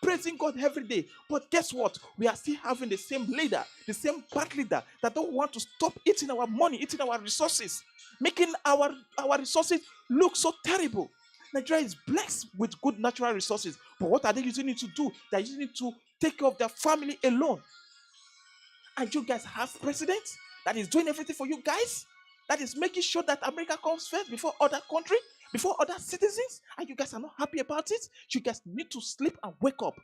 praising God every day. But guess what? We are still having the same leader, the same bad leader that don't want to stop eating our money, eating our resources, making our resources look so terrible. Nigeria is blessed with good natural resources. But what are they using it to do? They're using it to take care of their family alone. And you guys have president that is doing everything for you guys, that is making sure that America comes first before other countries, before other citizens, and you guys are not happy about it. You guys need to sleep and wake up.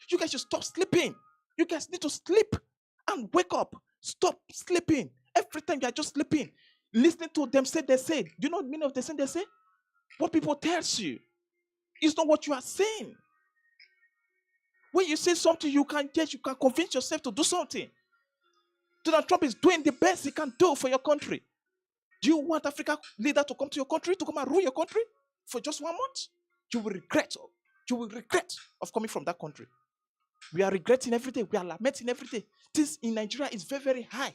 You guys should stop sleeping. You guys need to sleep and wake up. Stop sleeping. Every time you are just sleeping, listening to them say they say. Do you know what the meaning of they say? What people tell you is not what you are saying. When you say something, you can convince yourself to do something. Donald Trump is doing the best he can do for your country. Do you want African leader to come to your country, to come and rule your country for just 1 month? You will regret. You will regret of coming from that country. We are regretting every day. We are lamenting every day. This in Nigeria is very, very high.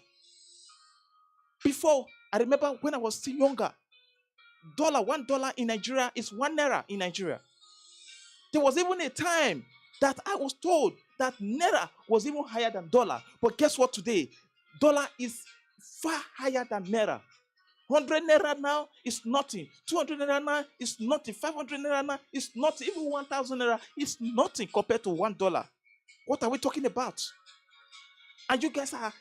Before, I remember when I was still younger, $1 in Nigeria is 1 naira in Nigeria. There was even a time that I was told that naira was even higher than dollar. But guess what today? Dollar is far higher than naira. 100 naira now is nothing. 200 naira now is nothing. 500 naira now is nothing. Even 1,000 naira is nothing compared to $1. What are we talking about? And you guys are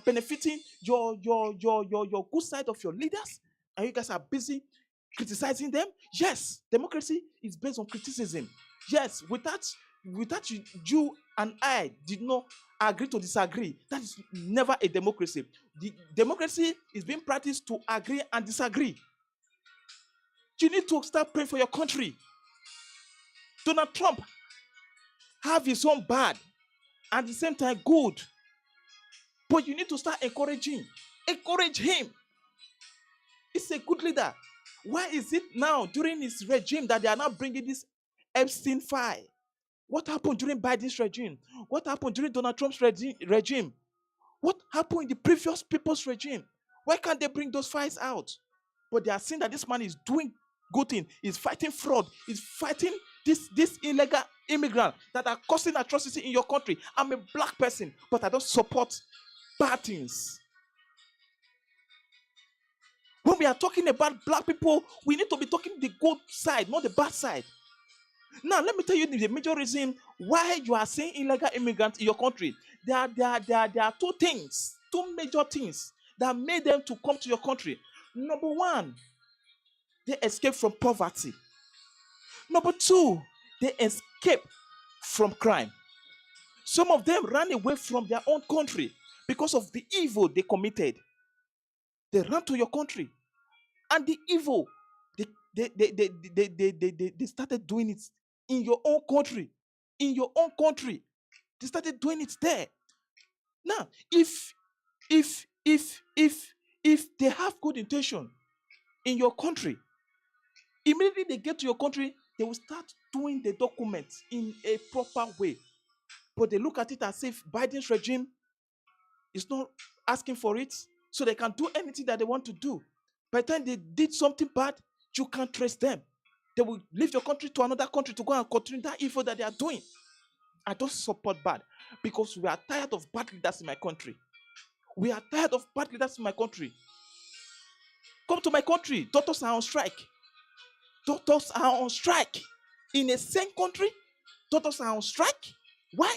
benefiting your good side of your leaders, and you guys are busy criticizing them. Yes, democracy is based on criticism. Yes, without you and I did not agree to disagree. That is never a democracy. The democracy is being practiced to agree and disagree. You need to start praying for your country. Donald Trump have his own bad and at the same time good. But you need to start encouraging. Encourage him. He's a good leader. Why is it now during his regime that they are not bringing this Epstein file? What happened during Biden's regime? What happened during Donald Trump's regime? What happened in the previous people's regime? Why can't they bring those files out? But they are seeing that this man is doing good thing. He's fighting fraud. He's fighting this illegal immigrant that are causing atrocity in your country. I'm a black person, but I don't support bad things. When we are talking about black people, we need to be talking the good side, not the bad side. Now, let me tell you the major reason why you are saying illegal immigrants in your country. There are two major things that made them to come to your country. Number one, they escape from poverty. Number two, they escape from crime. Some of them ran away from their own country because of the evil they committed. They ran to your country, and the evil they started doing it in your own country. In your own country, they started doing it there. Now, if they have good intention in your country, immediately they get to your country, they will start doing the documents in a proper way. But they look at it as if Biden's regime is not asking for it, so they can do anything that they want to do. By the time they did something bad, you can't trace them. They will leave your country to another country to go and continue that evil that they are doing. I don't support bad, because we are tired of bad leaders in my country. We are tired of bad leaders in my country. Come to my country. Doctors are on strike. Doctors are on strike. In a same country, doctors are on strike. Why?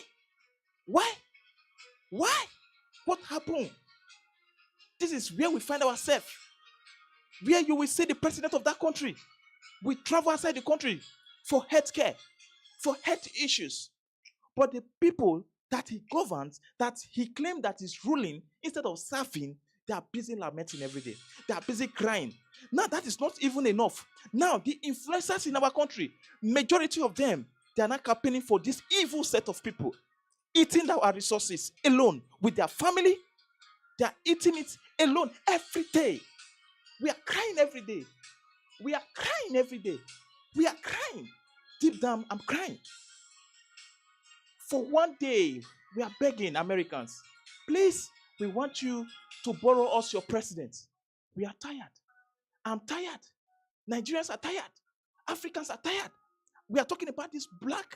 What happened? This is where we find ourselves. Where you will see the president of that country. We travel outside the country for health care, for health issues. But the people that he governs, that he claims that he's ruling, instead of serving, they are busy lamenting every day. They are busy crying. Now, that is not even enough. Now, the influencers in our country, majority of them, they are not campaigning for this evil set of people, eating our resources alone with their family. They are eating it alone every day. We are crying every day. We are crying every day. We are crying. Deep down, I'm crying. For one day, we are begging Americans, please, we want you to borrow us your president. We are tired. I'm tired. Nigerians are tired. Africans are tired. We are talking about these black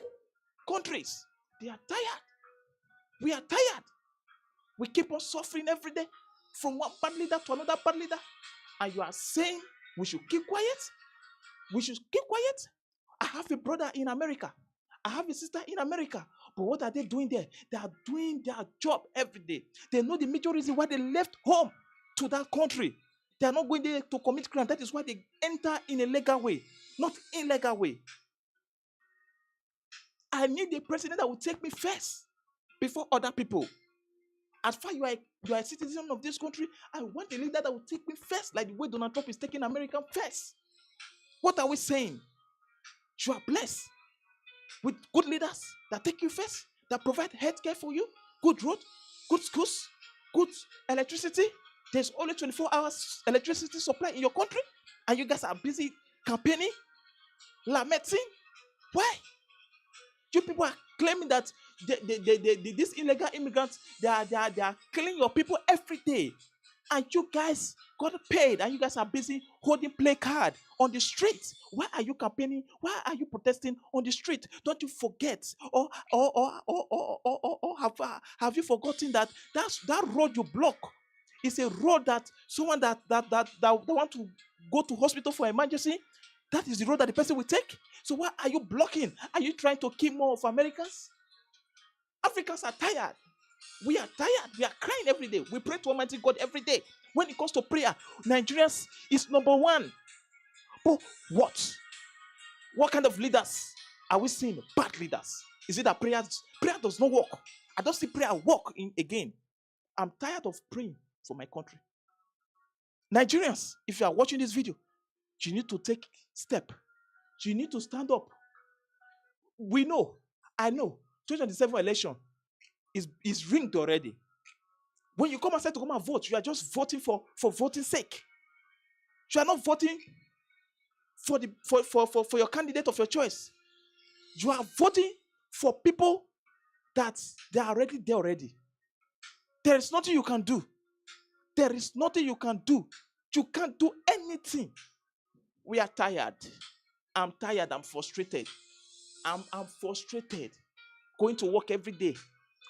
countries. They are tired. We are tired. We keep on suffering every day from one bad leader to another bad leader. And you are saying we should keep quiet? We should keep quiet? I have a brother in America. I have a sister in America. But what are they doing there? They are doing their job every day. They know the major reason why they left home to that country. They are not going there to commit crime. That is why they enter in a legal way, not illegal way. I need a president that will take me first before other people. As far as you are a citizen of this country, I want a leader that will take me first, like the way Donald Trump is taking America first. What are we saying? You are blessed with good leaders that take you first, that provide health care for you, good road, good schools, good electricity. There's only 24 hours electricity supply in your country, and you guys are busy campaigning, lamenting. Why? You people are claiming that these illegal immigrants, they are killing your people every day. And you guys got paid, and you guys are busy holding placard on the street. Why are you campaigning? Why are you protesting on the street? Don't you forget, or have you forgotten that that road you block is a road that someone that want to go to hospital for emergency, that is the road that the person will take. So why are you blocking? Are you trying to kill more of Americans? Africans are tired. We are tired. We are crying every day. We pray to Almighty God every day. When it comes to prayer, Nigerians is number one. But what? What kind of leaders are we seeing? Bad leaders. Is it that prayer does not work? I don't see prayer work again. I'm tired of praying for my country. Nigerians, if you are watching this video, you need to take step. You need to stand up. We know, I know, 2027 election is rigged already. When you come outside to come and vote, you are just voting for voting sake. You are not voting for your candidate of your choice. You are voting for people that they are already there already. There is nothing you can do. There is nothing you can do. You can't do anything. We are tired. I'm tired. I'm frustrated. I'm frustrated. Going to work every day.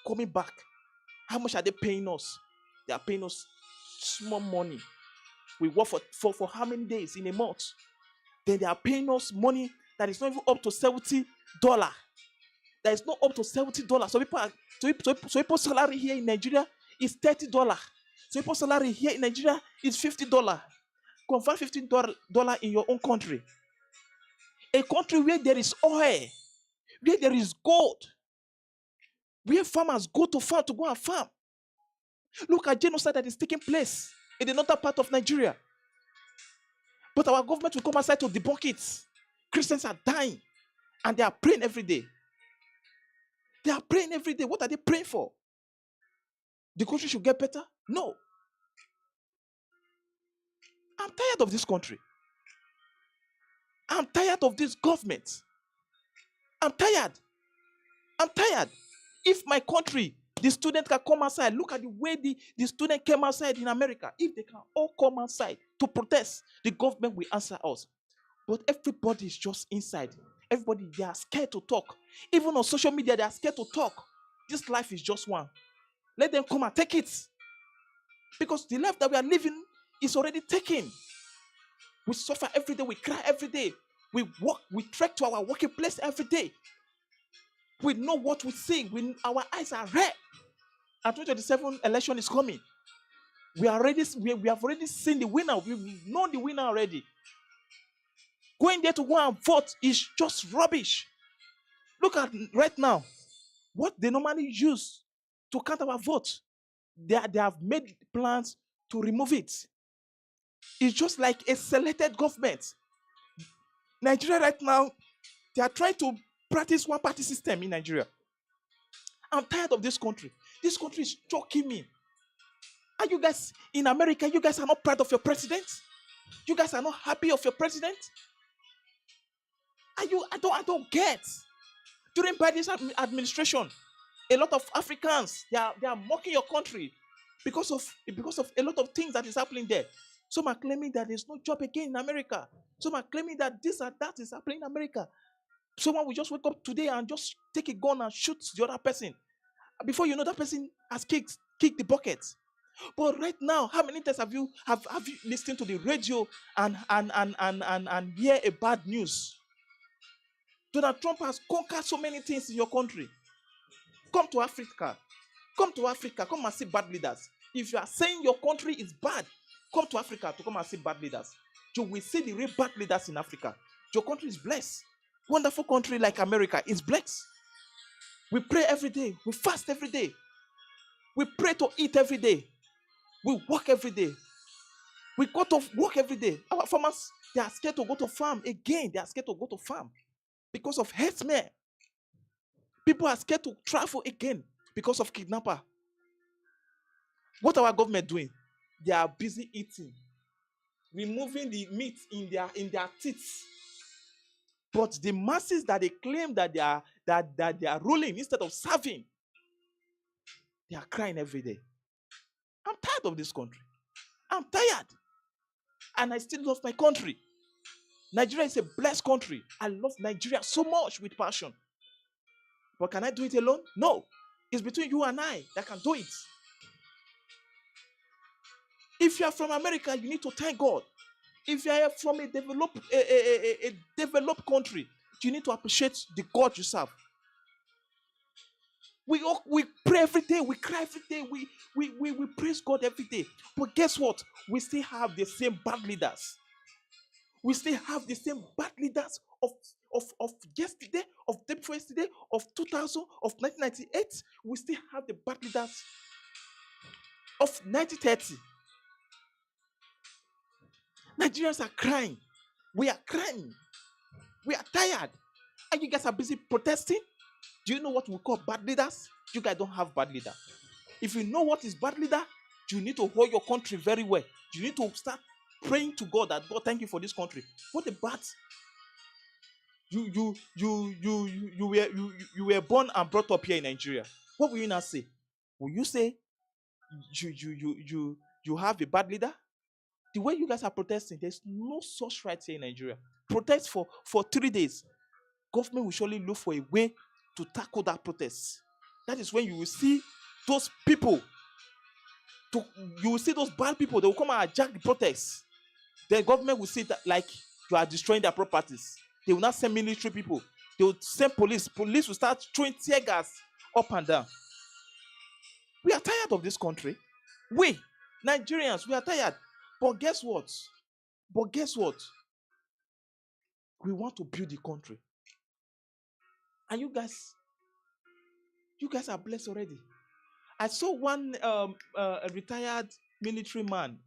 Coming back. How much are they paying us? They are paying us small money. We work for how many days in a month? Then they are paying us money that is not even up to $70. That is not up to $70. So people's salary here in Nigeria is $30. So people's salary here in Nigeria is $50. Convert $15 in your own country. A country where there is oil, where there is gold, where farmers go to farm to go and farm. Look at genocide that is taking place in the northern part of Nigeria. But our government will come outside to debunk it. Christians are dying and they are praying every day. They are praying every day. What are they praying for? The country should get better? No. I'm tired of this country. I'm tired of this government. I'm tired. I'm tired. If my country, the student can come outside, look at the way the student came outside in America. If they can all come outside to protest, the government will answer us. But everybody is just inside. Everybody, they are scared to talk. Even on social media, they are scared to talk. This life is just one. Let them come and take it. Because the life that we are living is already taken. We suffer every day. We cry every day. We walk, we trek to our working place every day. We know what we see. Our eyes are red. And 2027 election is coming. We have already seen the winner. We know the winner already. Going there to go and vote is just rubbish. Look at right now. What they normally use to count our vote. They have made plans to remove it. It's just like a selected government. Nigeria right now, they are trying to practice one-party system in Nigeria. I'm tired of this country. This country is choking me. Are you guys in America? You guys are not proud of your president? You guys are not happy of your president? I don't get. During Biden's administration, a lot of Africans they are mocking your country because of a lot of things that is happening there. Some are claiming that there's no job again in America. Some are claiming that this or that is happening in America. Someone will just wake up today and just take a gun and shoot the other person. Before you know, that person has kicked the bucket. But right now, how many times have you listened to the radio and hear a bad news? Donald Trump has conquered so many things in your country. Come to Africa. Come to Africa. Come and see bad leaders. If you are saying your country is bad, come to Africa to come and see bad leaders. You will see the real bad leaders in Africa. Your country is blessed. Wonderful country like America is blessed. We pray every day. We fast every day. We pray to eat every day. We work every day. We go to work every day. Our farmers, they are scared to go to farm again. They are scared to go to farm because of herdsmen. People are scared to travel again because of kidnapper. What our government doing? They are busy eating, removing the meat in their teeth. But the masses that they claim that they are ruling instead of serving, they are crying every day. I'm tired of this country. I'm tired. And I still love my country. Nigeria is a blessed country. I love Nigeria so much with passion. But can I do it alone? No. It's between you and I that can do it. If you are from America, you need to thank God. If you are from a developed country, you need to appreciate the God you serve. We pray every day. We cry every day. We praise God every day. But guess what? We still have the same bad leaders. We still have the same bad leaders of yesterday, of day before yesterday, of 2000, of 1998. We still have the bad leaders of 1930. Nigerians are crying. We are crying. We are tired. And you guys are busy protesting. Do you know what we call bad leaders? You guys don't have bad leader. If you know what is bad leader, you need to hold your country very well. You need to start praying to God that God, thank you for this country. What about you were born and brought up here in Nigeria? What will you now say? Will you say you have a bad leader? The way you guys are protesting, there's no such right here in Nigeria. Protest for 3 days. Government will surely look for a way to tackle that protest. That is when you will see those people. You will see those bad people. They will come and hijack the protest. The government will see that like you are destroying their properties. They will not send military people. They will send police. Police will start throwing tear gas up and down. We are tired of this country. We, Nigerians, we are tired. But guess what? We want to build the country. And you guys are blessed already. I saw one a retired military man.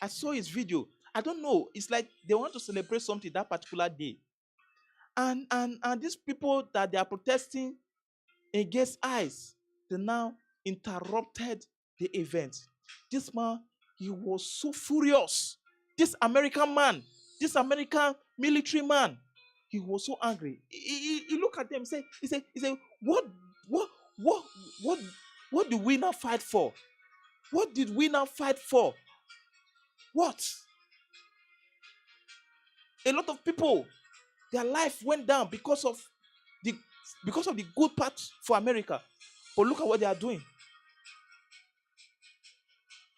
I saw his video. I don't know. It's like they want to celebrate something that particular day. And these people that they are protesting against ICE, they now interrupted the event. This man, he was so furious. This American man, this American military man, he was so angry. He looked at them and he said, what do we now fight for? What did we now fight for? What? A lot of people, their life went down because of the good part for America. But look at what they are doing.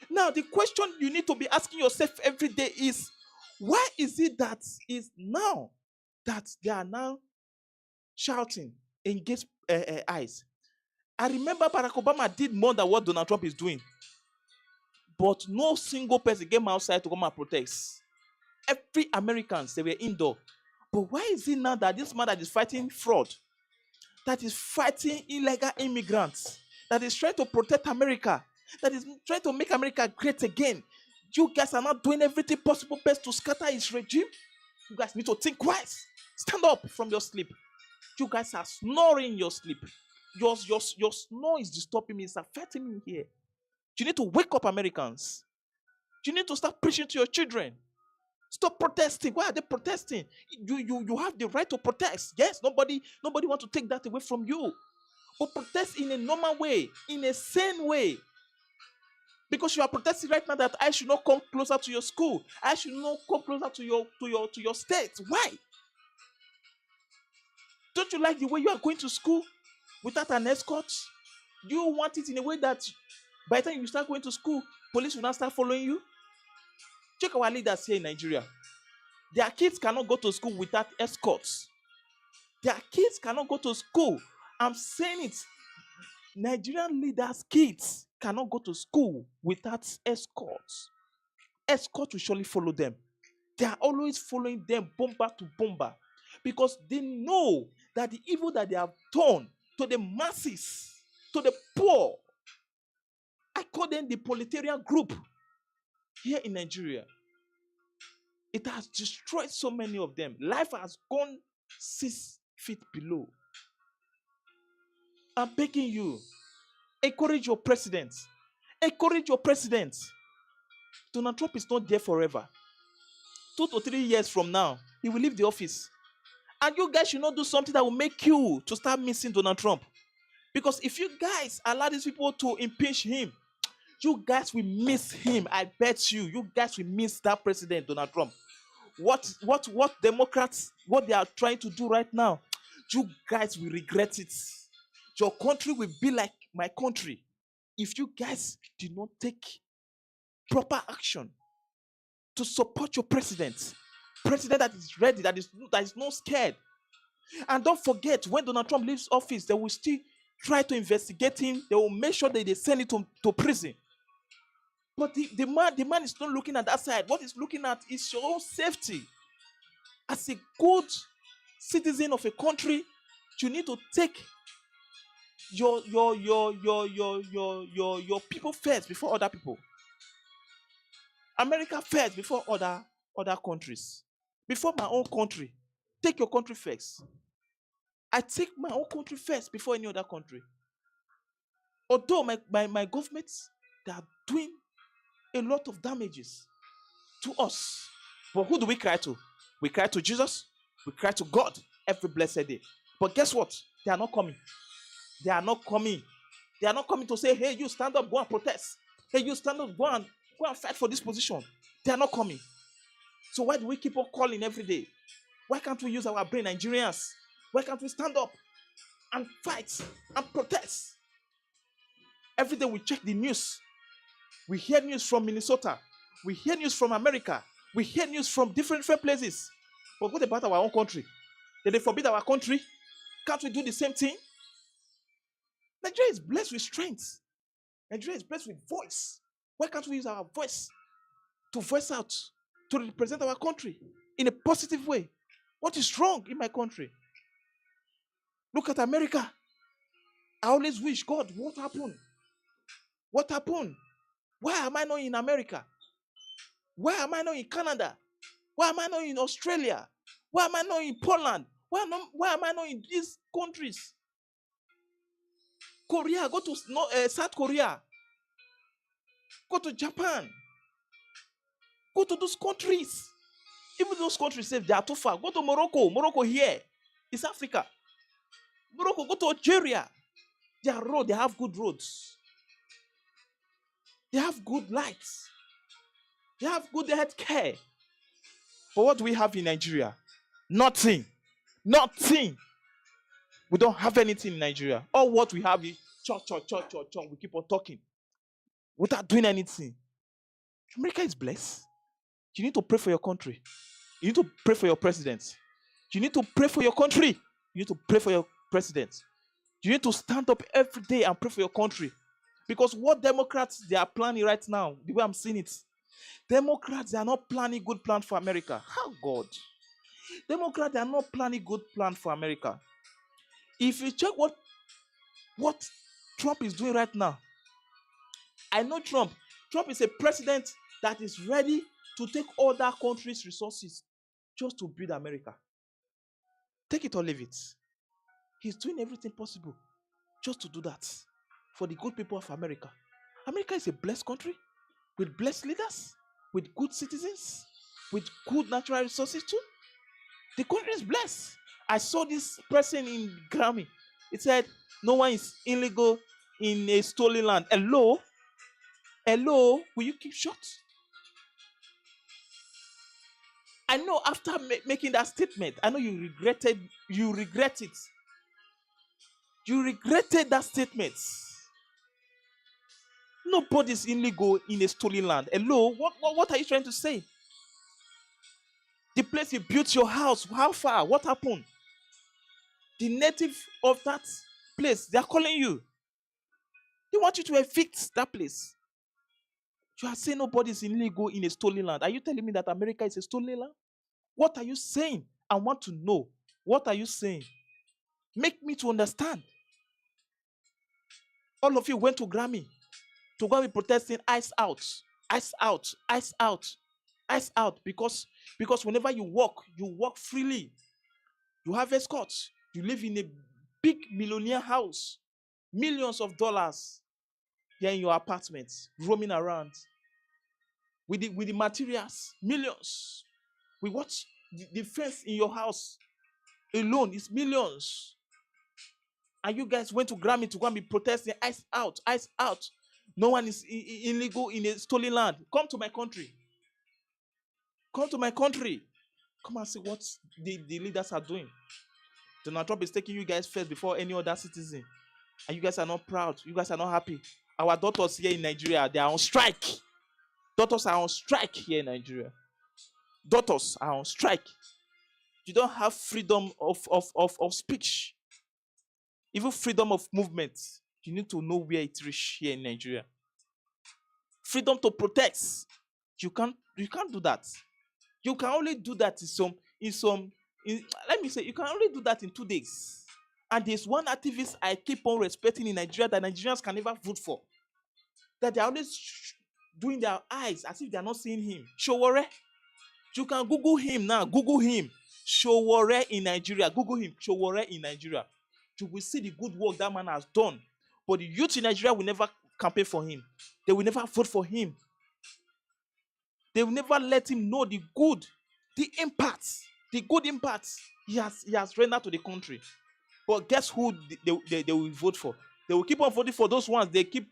Now, the question you need to be asking yourself every day is, why is it that is now that they are now shouting against ICE? I remember Barack Obama did more than what Donald Trump is doing. But no single person came outside to come and protest. Every Americans, they were indoor. But why is it now that this man that is fighting fraud, that is fighting illegal immigrants, that is trying to protect America, that is trying to make America great again, you guys are not doing everything possible best to scatter his regime? You guys need to think twice. Stand up from your sleep. You guys are snoring in your sleep. Your snore is disturbing me. It's affecting me here. You need to wake up, Americans. You need to start preaching to your children. Stop protesting. Why are they protesting? You have the right to protest. Yes, nobody wants to take that away from you. But protest in a normal way, in a sane way. Because you are protesting right now that I should not come closer to your school. I should not come closer to your state. Why? Don't you like the way you are going to school without an escort? Do you want it in a way that by the time you start going to school, police will not start following you? Check our leaders here in Nigeria. Their kids cannot go to school without escorts. Their kids cannot go to school. I'm saying it. Nigerian leaders' kids cannot go to school without escorts. Escorts will surely follow them. They are always following them bomber to bomber because they know that the evil that they have done to the masses, to the poor, I call them the proletarian group here in Nigeria. It has destroyed so many of them. Life has gone 6 feet below. I'm begging you, encourage your president. Encourage your president. Donald Trump is not there forever. 2 to 3 years from now, he will leave the office. And you guys should not do something that will make you to start missing Donald Trump. Because if you guys allow these people to impeach him, you guys will miss him. I bet you. You guys will miss that president, Donald Trump. What Democrats, what they are trying to do right now, you guys will regret it. Your country will be like my country if you guys did not take proper action to support your president. President that is ready, that is not scared. And don't forget, when Donald Trump leaves office, they will still try to investigate him. They will make sure that they send him to prison. But the man is not looking at that side. What he's looking at is your own safety. As a good citizen of a country, you need to take your people first before other people. America first before other countries. Before my own country. Take your country first. I take my own country first before any other country. Although my governments, they are doing a lot of damages to us. But who do we cry to? We cry to Jesus. We cry to God every blessed day. But guess what? They are not coming. They are not coming. They are not coming to say, hey, you stand up, go and protest. Hey, you stand up, go and fight for this position. They are not coming. So why do we keep on calling every day? Why can't we use our brain, Nigerians? Why can't we stand up and fight and protest? Every day we check the news. We hear news from Minnesota. We hear news from America. We hear news from different places. But what about our own country? Did they forbid our country? Can't we do the same thing? Nigeria is blessed with strength. Nigeria is blessed with voice. Why can't we use our voice to voice out, to represent our country in a positive way? What is wrong in my country? Look at America. I always wish, God, what happened? What happened? Why am I not in America? Why am I not in Canada? Why am I not in Australia? Why am I not in Poland? Why am I not in these countries? Korea, go to South Korea. Go to Japan. Go to those countries. Even those countries say they are too far. Go to Morocco. Morocco here. It's Africa. Morocco, go to Algeria. Their road, they have good roads. They have good lights. They have good health care. But what do we have in Nigeria? Nothing. Nothing. We don't have anything in Nigeria. All what we have is chop. We keep on talking without doing anything. America is blessed. You need to pray for your country. You need to pray for your president. You need to pray for your country. You need to pray for your president. You need to stand up every day and pray for your country. Because what Democrats, they are planning right now, the way I'm seeing it, Democrats, they are not planning good plan for America. How God? Democrats, they are not planning good plan for America. If you check what Trump is doing right now, I know Trump. Trump is a president that is ready to take other countries' resources just to build America. Take it or leave it. He's doing everything possible just to do that for the good people of America. America is a blessed country with blessed leaders, with good citizens, with good natural resources too. The country is blessed. I saw this person in Grammy. It said, no one is illegal in a stolen land. Hello? Hello? Will you keep short? I know after making that statement, I know you regret it. You regretted that statement. Nobody's illegal in a stolen land. Hello? What are you trying to say? The place you built your house, how far? What happened? The native of that place, they are calling you. They want you to evict that place. You are saying nobody's illegal in a stolen land. Are you telling me that America is a stolen land? What are you saying? I want to know. What are you saying? Make me to understand. All of you went to Grammy to go and be protesting ice out, ice out, ice out, ice out. Because whenever you walk freely. You have escorts. You live in a big millionaire house. Millions of dollars here in your apartment, roaming around. With the materials, millions. We watch the fence in your house alone is millions. And you guys went to Grammy to go and be protesting, ice out, ice out. No one is illegal in a stolen land. Come to my country. Come to my country. Come and see what the leaders are doing. Donald Trump is taking you guys first before any other citizen. And you guys are not proud. You guys are not happy. Our daughters here in Nigeria, they are on strike. Daughters are on strike here in Nigeria. Daughters are on strike. You don't have freedom of speech. Even freedom of movement, you need to know where it reaches here in Nigeria. Freedom to protest, you can't do that. You can only do that let me say, you can only do that in 2 days. And there's one activist I keep on respecting in Nigeria that Nigerians can never vote for. That they're always doing their eyes as if they're not seeing him. Showore. You can Google him now. Google him. Showore in Nigeria. Google him. Showore in Nigeria. You will see the good work that man has done. But the youth in Nigeria will never campaign for him. They will never vote for him. They will never let him know the good impact he has rendered to the country. But guess who they will vote for? They will keep on voting for those ones they keep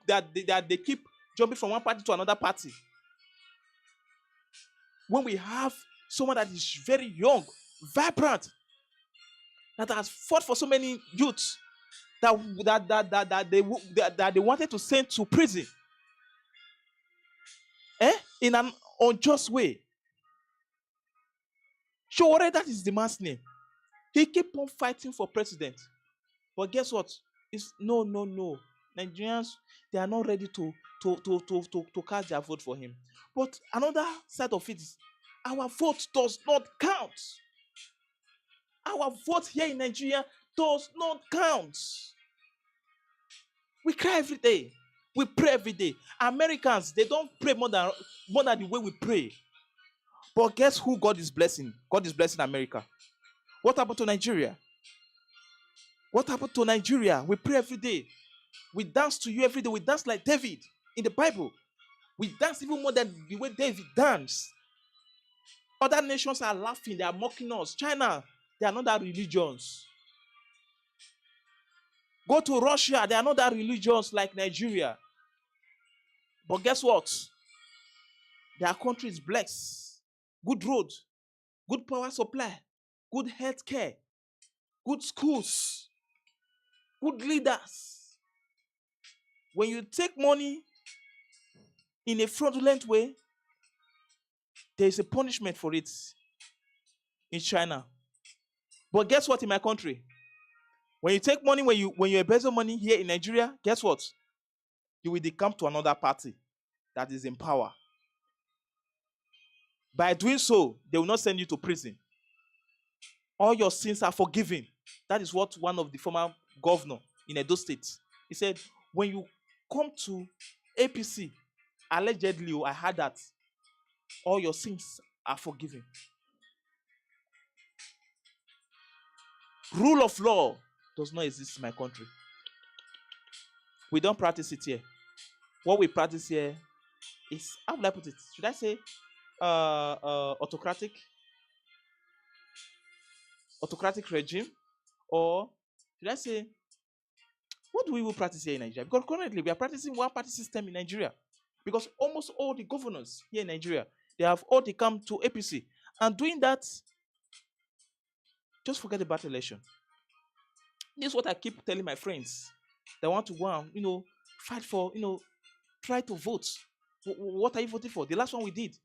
jumping from one party to another party. When we have someone that is very young, vibrant, that has fought for so many youths that they wanted to send to prison, in an unjust way. Showore, that is the man's name. He kept on fighting for president. But guess what? It's no. Nigerians, they are not ready to cast their vote for him. But another side of it is our vote does not count. Our vote here in Nigeria does not count. We cry every day. We pray every day. Americans, they don't pray more than the way we pray. But guess who God is blessing? God is blessing America. What happened to Nigeria? What happened to Nigeria? We pray every day. We dance to you every day. We dance like David in the Bible. We dance even more than the way David danced. Other nations are laughing. They are mocking us. China, they are not that religions. Go to Russia. They are not that religions like Nigeria. But guess what? Their country is blessed. Good road, good power supply, good health care, good schools, good leaders. When you take money in a fraudulent way, there is a punishment for it in China. But guess what in my country? When you take money, when you embezzle money here in Nigeria, guess what? You will decamp to another party that is in power. By doing so, they will not send you to prison. All your sins are forgiven. That is what one of the former governor in Edo State, he said, when you come to APC, allegedly, I heard that all your sins are forgiven. Rule of law does not exist in my country. We don't practice it here. What we practice here is, how would I put it? Should I say autocratic regime, or should I say, what do we practice here in Nigeria? Because currently we are practicing one-party system in Nigeria, because almost all the governors here in Nigeria, they have all come to APC, and doing that, just forget about election. This is what I keep telling my friends. They want to go and fight for, try to vote. What are you voting for? The last one we did,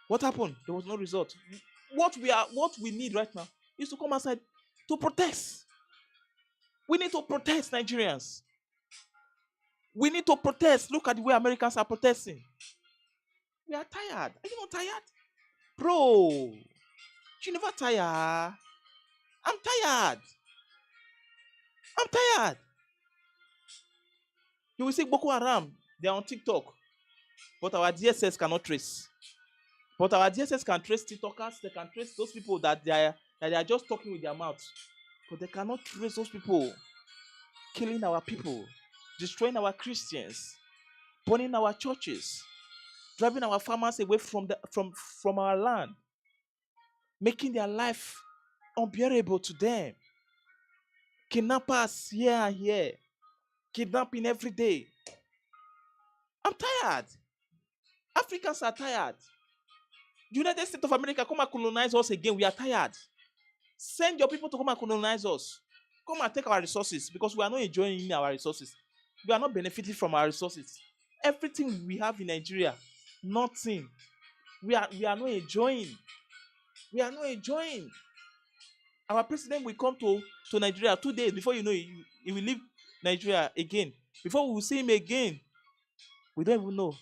what happened? There was no result. What we need right now is to come outside to protest. We need to protest, Nigerians. We need to protest. Look at the way Americans are protesting. We are tired. Are you not tired? Bro, you never tired. I'm tired. You will see Boko Haram. They are on TikTok. But our DSS cannot trace. But our DSS can trace TikTokers. They can trace those people that they are just talking with their mouth. But they cannot trace those people killing our people, destroying our Christians, burning our churches, driving our farmers away from our land, making their life unbearable to them. Kidnappers here and here, kidnapping every day. I'm tired. Africans are tired. The United States of America, come and colonize us again. We are tired. Send your people to come and colonize us. Come and take our resources, because we are not enjoying our resources. We are not benefiting from our resources. Everything we have in Nigeria, nothing. We are not enjoying. We are not enjoying. Our president will come to Nigeria 2 days before you know he will leave Nigeria again. Before we will see him again, we don't even know.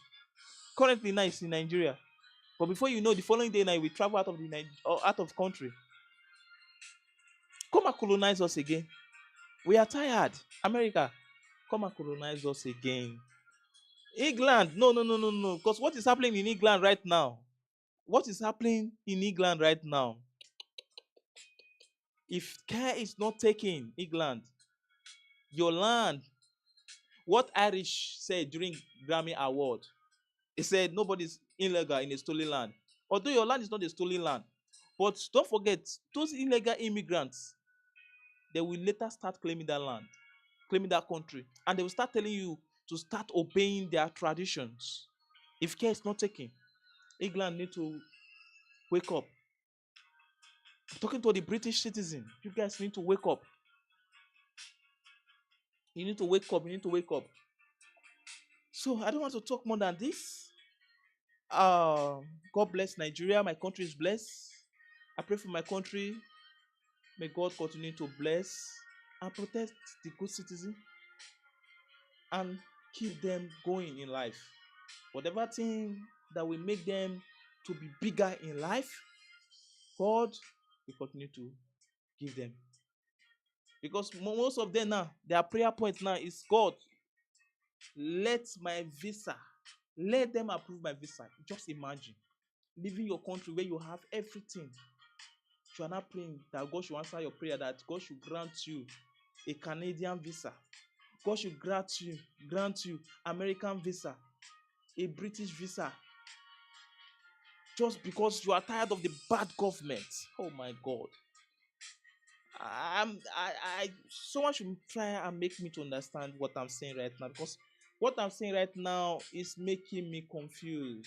Currently now he's in Nigeria, but before you know, the following day now he will travel out of country. Come and colonize us again. We are tired. America, come and colonize us again. England, no. Because what is happening in England right now? What is happening in England right now? If care is not taken, England, your land, what Irish said during Grammy Award, he said nobody's illegal in a stolen land. Although your land is not a stolen land, but don't forget, those illegal immigrants, they will later start claiming that land, claiming that country, and they will start telling you to start obeying their traditions. If care is not taken, England need to wake up. I'm talking to the British citizen. You guys need to wake up. You need to wake up. You need to wake up. So I don't want to talk more than this. God bless Nigeria. My country is blessed. I pray for my country. May God continue to bless and protect the good citizen and keep them going in life. Whatever thing that will make them to be bigger in life, God will continue to give them. Because most of them now, their prayer point now is, God, let my visa, let them approve my visa. Just imagine leaving your country where you have everything. You are not praying that God should answer your prayer, that God should grant you a Canadian visa. God should grant you American visa, a British visa. Just because you are tired of the bad government. Oh my God. Someone should try and make me to understand what I'm saying right now, because what I'm saying right now is making me confused.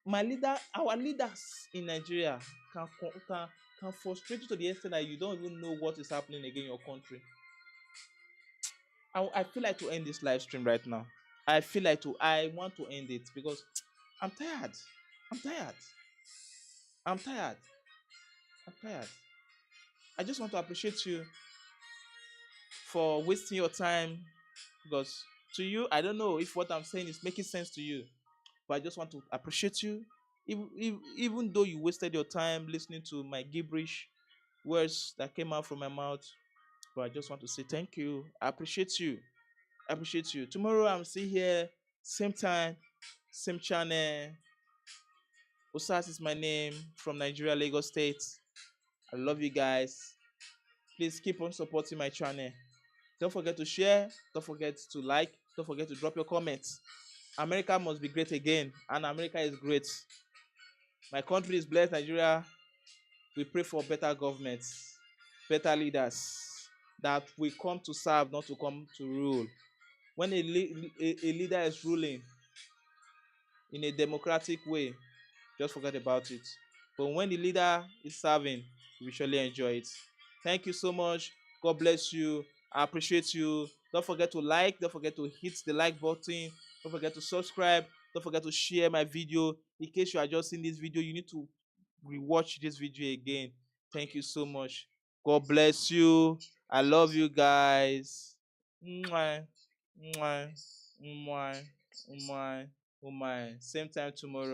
Our leaders in Nigeria can frustrate you to the extent that you don't even know what is happening again in your country. I feel like to end this live stream right now. I want to end it because I'm tired. I just want to appreciate you for wasting your time, because to you, I don't know if what I'm saying is making sense to you, but I just want to appreciate you. Even though you wasted your time listening to my gibberish words that came out from my mouth, but I just want to say thank you. I appreciate you. Tomorrow I'm still here, same time, same channel. Osas is my name, from Nigeria, Lagos State. I love you guys. Please keep on supporting my channel. Don't forget to share. Don't forget to like. Don't forget to drop your comments. America must be great again, and America is great. My country is blessed, Nigeria. We pray for better governments, better leaders that will come to serve, not to come to rule. When a leader is ruling in a democratic way, just forget about it. But when the leader is serving, we surely enjoy it. Thank you so much. God bless you. I appreciate you. Don't forget to like. Don't forget to hit the like button. Don't forget to subscribe. Don't forget to share my video. In case you are just seeing this video, you need to rewatch this video again. Thank you so much. God bless you. I love you guys. Mwah. Mwah. Mwah. Mwah. Mwah. Same time tomorrow.